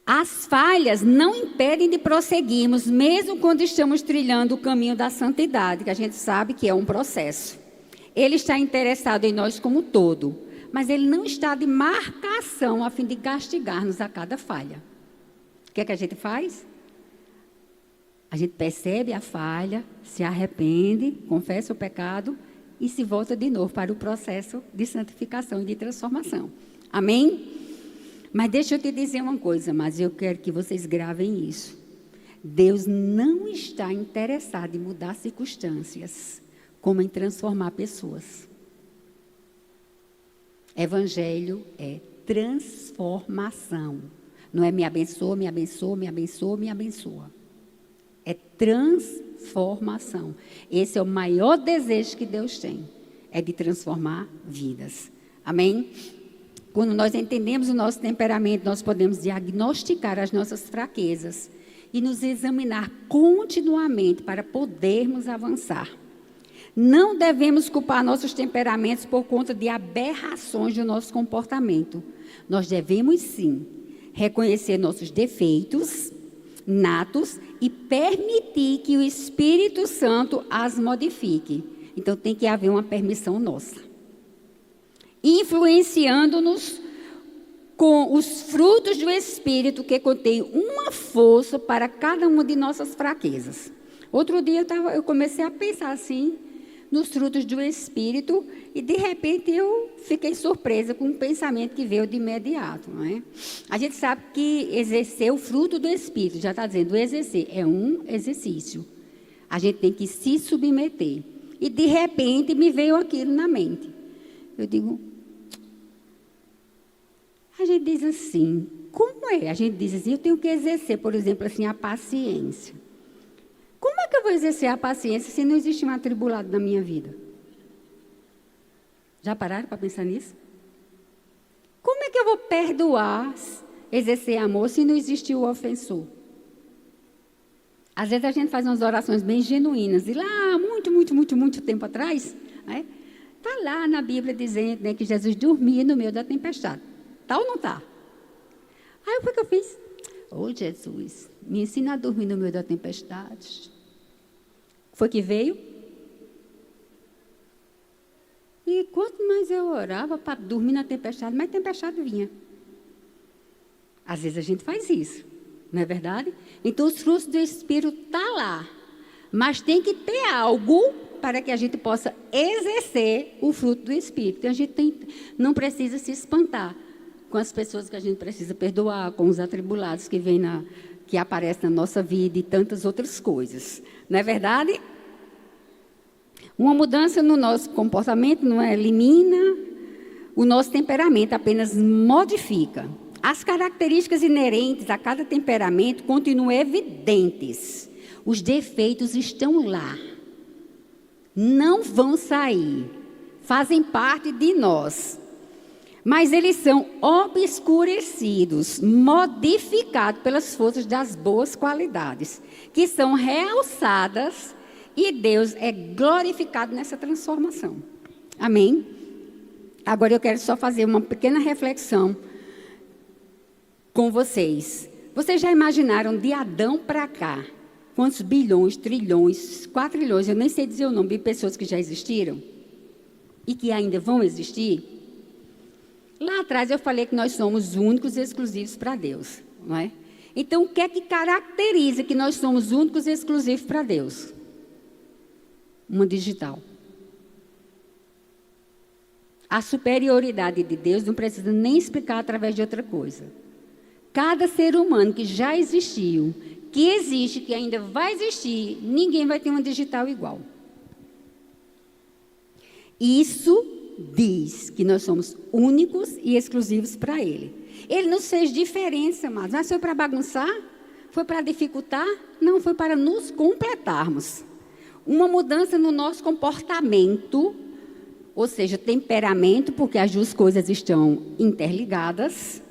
As falhas não impedem de prosseguirmos, mesmo quando estamos trilhando o caminho da santidade, que a gente sabe que é um processo. Ele está interessado em nós como um todo, mas Ele não está de marcação a fim de castigar-nos a cada falha. O que é que a gente faz? A gente percebe a falha, se arrepende, confessa o pecado e se volta de novo para o processo de santificação e de transformação. Amém? Mas deixa eu te dizer uma coisa, mas eu quero que vocês gravem isso. Deus não está interessado em mudar circunstâncias, como em transformar pessoas. Evangelho é transformação. Não é me abençoa, me abençoa, me abençoa, me abençoa. É transformação. Esse é o maior desejo que Deus tem, é de transformar vidas. Amém? Quando nós entendemos o nosso temperamento, nós podemos diagnosticar as nossas fraquezas e nos examinar continuamente para podermos avançar. Não devemos culpar nossos temperamentos por conta de aberrações do nosso comportamento. Nós devemos, sim, reconhecer nossos defeitos natos e permitir que o Espírito Santo as modifique. Então, tem que haver uma permissão nossa. Influenciando-nos com os frutos do Espírito que contém uma força para cada uma de nossas fraquezas. Outro dia eu comecei a pensar assim, nos frutos do Espírito, e de repente eu fiquei surpresa com um pensamento que veio de imediato, não é? A gente sabe que exercer o fruto do Espírito, já está dizendo, exercer, é um exercício. A gente tem que se submeter. E de repente me veio aquilo na mente. Eu digo, a gente diz assim, como é? A gente diz assim, eu tenho que exercer, por exemplo, assim, a paciência. Como é que eu vou exercer a paciência se não existe um atribulado na minha vida? Já pararam para pensar nisso? Como é que eu vou perdoar, exercer amor, se não existe o ofensor? Às vezes a gente faz umas orações bem genuínas, e lá, muito tempo atrás, está lá na Bíblia dizendo, né, que Jesus dormia no meio da tempestade. Está ou não está? Aí o que eu fiz? Jesus, me ensina a dormir no meio da tempestade. Foi que veio. E quanto mais eu orava para dormir na tempestade, mais tempestade vinha. Às vezes a gente faz isso, não é verdade? Então os frutos do Espírito estão lá. Mas tem que ter algo para que a gente possa exercer o fruto do Espírito. Então a gente não precisa se espantar com as pessoas que a gente precisa perdoar, com os atribulados que aparecem na nossa vida e tantas outras coisas. Não é verdade? Uma mudança no nosso comportamento não elimina o nosso temperamento, apenas modifica. As características inerentes a cada temperamento continuam evidentes. Os defeitos estão lá. Não vão sair. Fazem parte de nós. Mas eles são obscurecidos, modificados pelas forças das boas qualidades, que são realçadas e Deus é glorificado nessa transformação. Amém? Agora eu quero só fazer uma pequena reflexão com vocês. Vocês já imaginaram de Adão para cá, quantos bilhões, trilhões, quatrilhões, eu nem sei dizer o nome de pessoas que já existiram e que ainda vão existir? Lá atrás eu falei que nós somos únicos e exclusivos para Deus, não é? Então, o que é que caracteriza que nós somos únicos e exclusivos para Deus? Uma digital. A superioridade de Deus não precisa nem explicar através de outra coisa. Cada ser humano que já existiu, que existe, que ainda vai existir, ninguém vai ter uma digital igual. Isso diz que nós somos únicos e exclusivos para Ele. Ele não fez diferença, amados. Mas foi para bagunçar? Foi para dificultar? Não, foi para nos completarmos. Uma mudança no nosso comportamento, ou seja, temperamento, porque as duas coisas estão interligadas.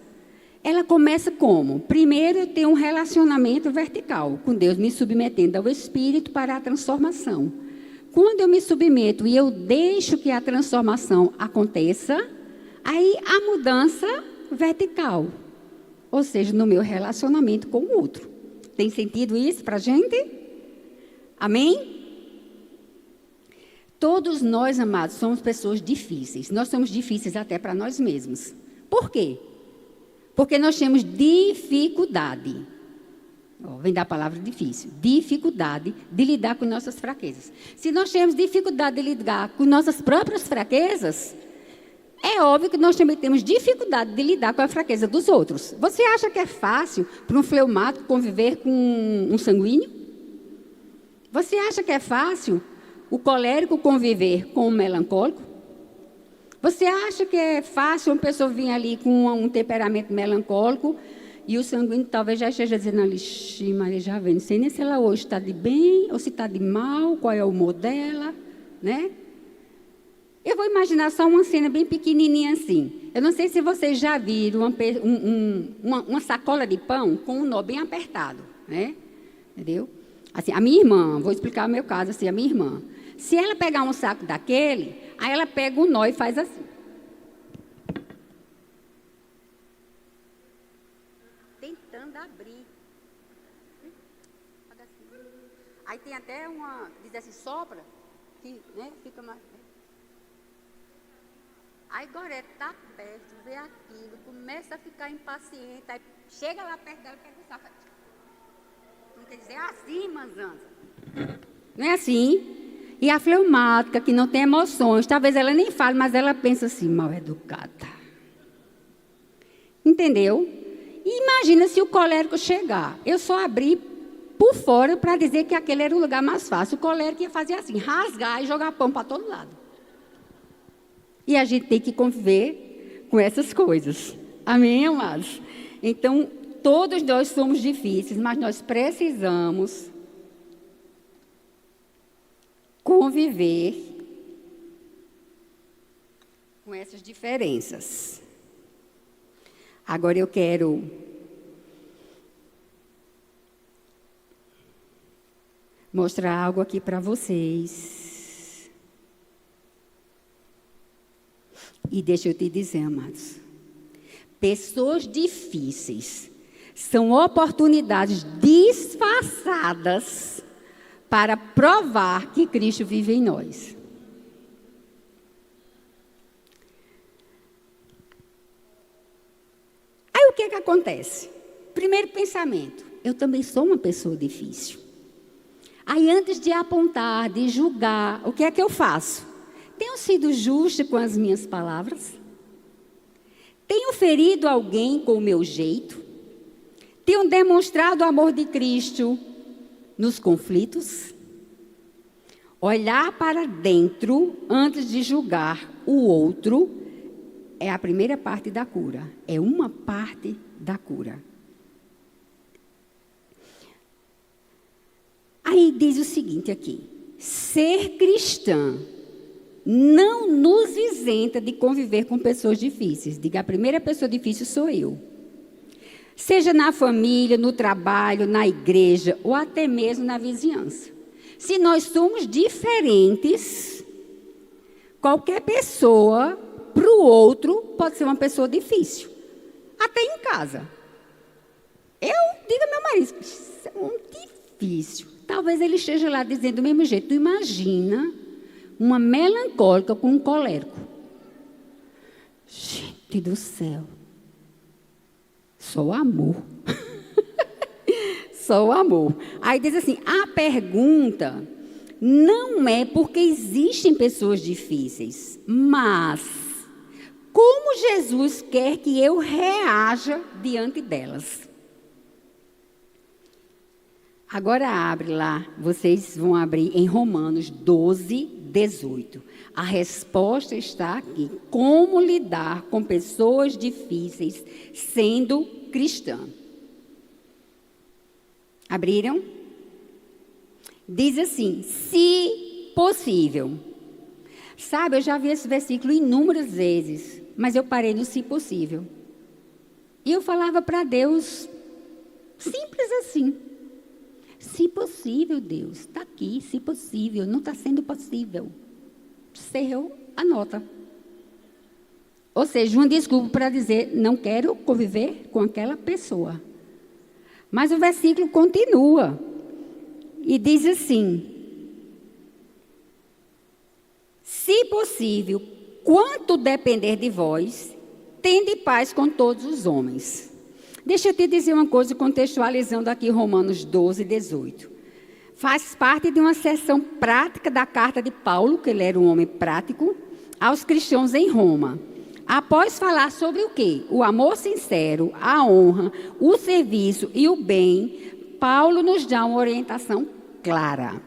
Ela começa como? Primeiro, eu tenho um relacionamento vertical com Deus, me submetendo ao Espírito para a transformação. Quando eu me submeto e eu deixo que a transformação aconteça, aí a mudança vertical, ou seja, no meu relacionamento com o outro. Tem sentido isso para a gente? Amém? Todos nós, amados, somos pessoas difíceis. Nós somos difíceis até para nós mesmos. Por quê? Porque nós temos dificuldade. Vem da palavra difícil. Dificuldade de lidar com nossas fraquezas. Se nós temos dificuldade de lidar com nossas próprias fraquezas, é óbvio que nós também temos dificuldade de lidar com a fraqueza dos outros. Você acha que é fácil para um fleumático conviver com um sanguíneo? Você acha que é fácil o colérico conviver com um melancólico? Você acha que é fácil uma pessoa vir ali com um temperamento melancólico e o sanguíneo talvez já esteja dizendo ali, Maria, já vem, não sei nem se ela hoje está de bem ou se está de mal, qual é o humor dela, né? Eu vou imaginar só uma cena bem pequenininha assim. Eu não sei se vocês já viram uma sacola de pão com um nó bem apertado, né? Entendeu? Assim, a minha irmã, vou explicar o meu caso assim, a minha irmã. Se ela pegar um saco daquele, aí ela pega o nó e faz assim. Tentando abrir. Aí tem até diz assim, sopra, que, né, fica mais... Aí Gorete está perto, vê aquilo, começa a ficar impaciente, aí chega lá perto dela e pega o saco. Não quer dizer assim, manzanza. Não é assim? E a fleumática, que não tem emoções, talvez ela nem fale, mas ela pensa assim, mal educada. Entendeu? E imagina se o colérico chegar. Eu só abri por fora para dizer que aquele era o lugar mais fácil. O colérico ia fazer assim, rasgar e jogar pão para todo lado. E a gente tem que conviver com essas coisas. Amém, amados? Então, todos nós somos difíceis, mas nós precisamos conviver com essas diferenças. Agora eu quero mostrar algo aqui para vocês. E deixa eu te dizer, amados, pessoas difíceis são oportunidades disfarçadas para provar que Cristo vive em nós. Aí o que acontece? Primeiro pensamento, eu também sou uma pessoa difícil. Aí antes de apontar, de julgar, o que é que eu faço? Tenho sido justa com as minhas palavras? Tenho ferido alguém com o meu jeito? Tenho demonstrado o amor de Cristo nos conflitos? Olhar para dentro antes de julgar o outro é a primeira parte da cura. É uma parte da cura. Aí diz o seguinte aqui: ser cristã não nos isenta de conviver com pessoas difíceis. Diga, a primeira pessoa difícil sou eu. Seja na família, no trabalho, na igreja ou até mesmo na vizinhança. Se nós somos diferentes, qualquer pessoa para o outro pode ser uma pessoa difícil. Até em casa. Eu digo ao meu marido, isso é muito difícil. Talvez ele esteja lá dizendo do mesmo jeito. Tu imagina uma melancólica com um colérico. Gente do céu. Só o amor. Só o amor. Aí diz assim, a pergunta não é porque existem pessoas difíceis, mas como Jesus quer que eu reaja diante delas. Agora abre lá, vocês vão abrir em Romanos 12, 18. A resposta está aqui. Como lidar com pessoas difíceis sendo cristã? Abriram? Diz assim, se possível. Sabe, eu já vi esse versículo inúmeras vezes, mas eu parei no se possível. E eu falava para Deus, simples assim. Se possível, Deus, está aqui, se possível, não está sendo possível. Se eu, anota. Ou seja, uma desculpa para dizer, não quero conviver com aquela pessoa. Mas o versículo continua e diz assim, se possível, quanto depender de vós, tende paz com todos os homens. Deixa eu te dizer uma coisa, contextualizando aqui Romanos 12, 18. Faz parte de uma seção prática da carta de Paulo, que ele era um homem prático, aos cristãos em Roma. Após falar sobre o quê? O amor sincero, a honra, o serviço e o bem, Paulo nos dá uma orientação clara.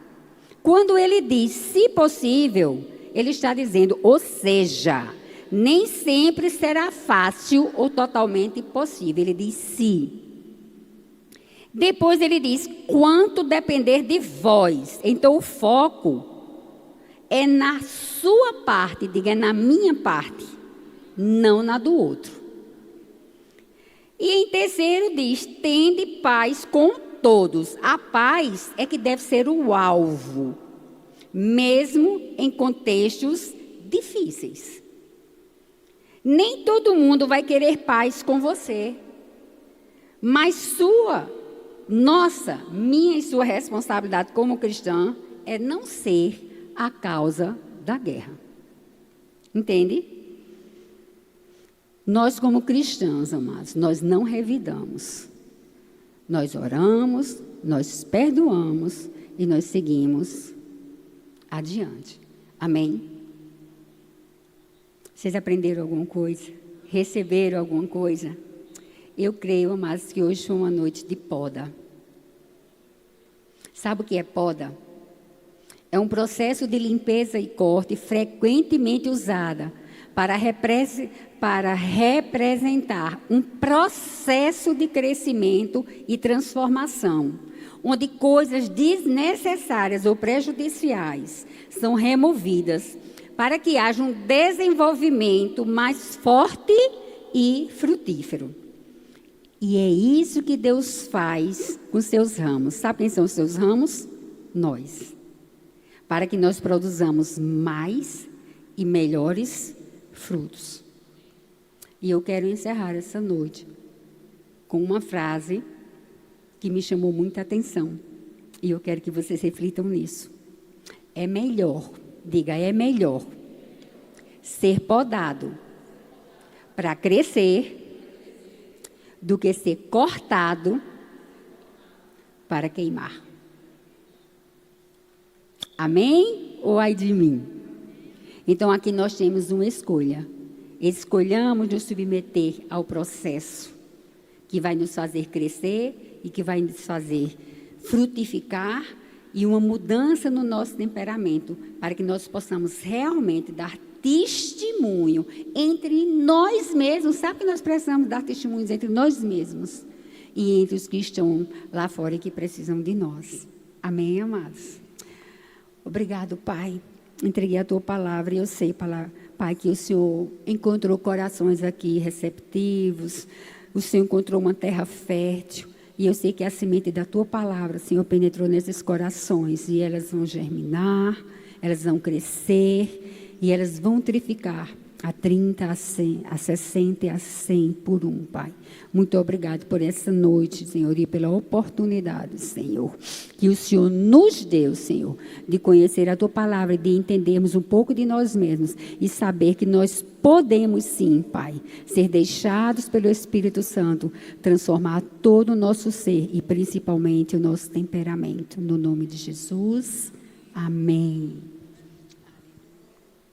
Quando ele diz, se possível, ele está dizendo, ou seja, nem sempre será fácil ou totalmente possível. Ele diz se. Depois ele diz, quanto depender de vós. Então o foco é na sua parte, diga, na minha parte, não na do outro. E em terceiro diz, tende paz com todos. A paz é que deve ser o alvo, mesmo em contextos difíceis. Nem todo mundo vai querer paz com você. Mas minha e sua responsabilidade como cristã é não ser a causa da guerra. Entende? Nós como cristãos, amados, nós não revidamos. Nós oramos, nós perdoamos e nós seguimos adiante. Amém? Vocês aprenderam alguma coisa? Receberam alguma coisa? Eu creio, amados, que hoje foi uma noite de poda. Sabe o que é poda? É um processo de limpeza e corte frequentemente usada para representar um processo de crescimento e transformação, onde coisas desnecessárias ou prejudiciais são removidas para que haja um desenvolvimento mais forte e frutífero. E é isso que Deus faz com seus ramos. Sabe quem são os seus ramos? Nós. Para que nós produzamos mais e melhores frutos. E eu quero encerrar essa noite com uma frase que me chamou muita atenção. E eu quero que vocês reflitam nisso. É melhor, diga, é melhor ser podado para crescer do que ser cortado para queimar. Amém? Ou ai de mim? Então, aqui nós temos uma escolha. Escolhamos nos submeter ao processo que vai nos fazer crescer e que vai nos fazer frutificar e uma mudança no nosso temperamento para que nós possamos realmente dar testemunho entre nós mesmos. Sabe que nós precisamos dar testemunhos entre nós mesmos e entre os que estão lá fora e que precisam de nós. Amém, amados? Obrigado, Pai. Entreguei a Tua palavra e eu sei, Pai, que o Senhor encontrou corações aqui receptivos, o Senhor encontrou uma terra fértil e eu sei que a semente da Tua palavra, Senhor, penetrou nesses corações e elas vão germinar, elas vão crescer e elas vão triplicar a 30, a 100, a 60 e a 100 por um, Pai. Muito obrigado por essa noite, Senhor, e pela oportunidade, Senhor, que o Senhor nos deu, Senhor, de conhecer a Tua palavra e de entendermos um pouco de nós mesmos e saber que nós podemos sim, Pai, ser deixados pelo Espírito Santo, transformar todo o nosso ser e principalmente o nosso temperamento. No nome de Jesus, amém.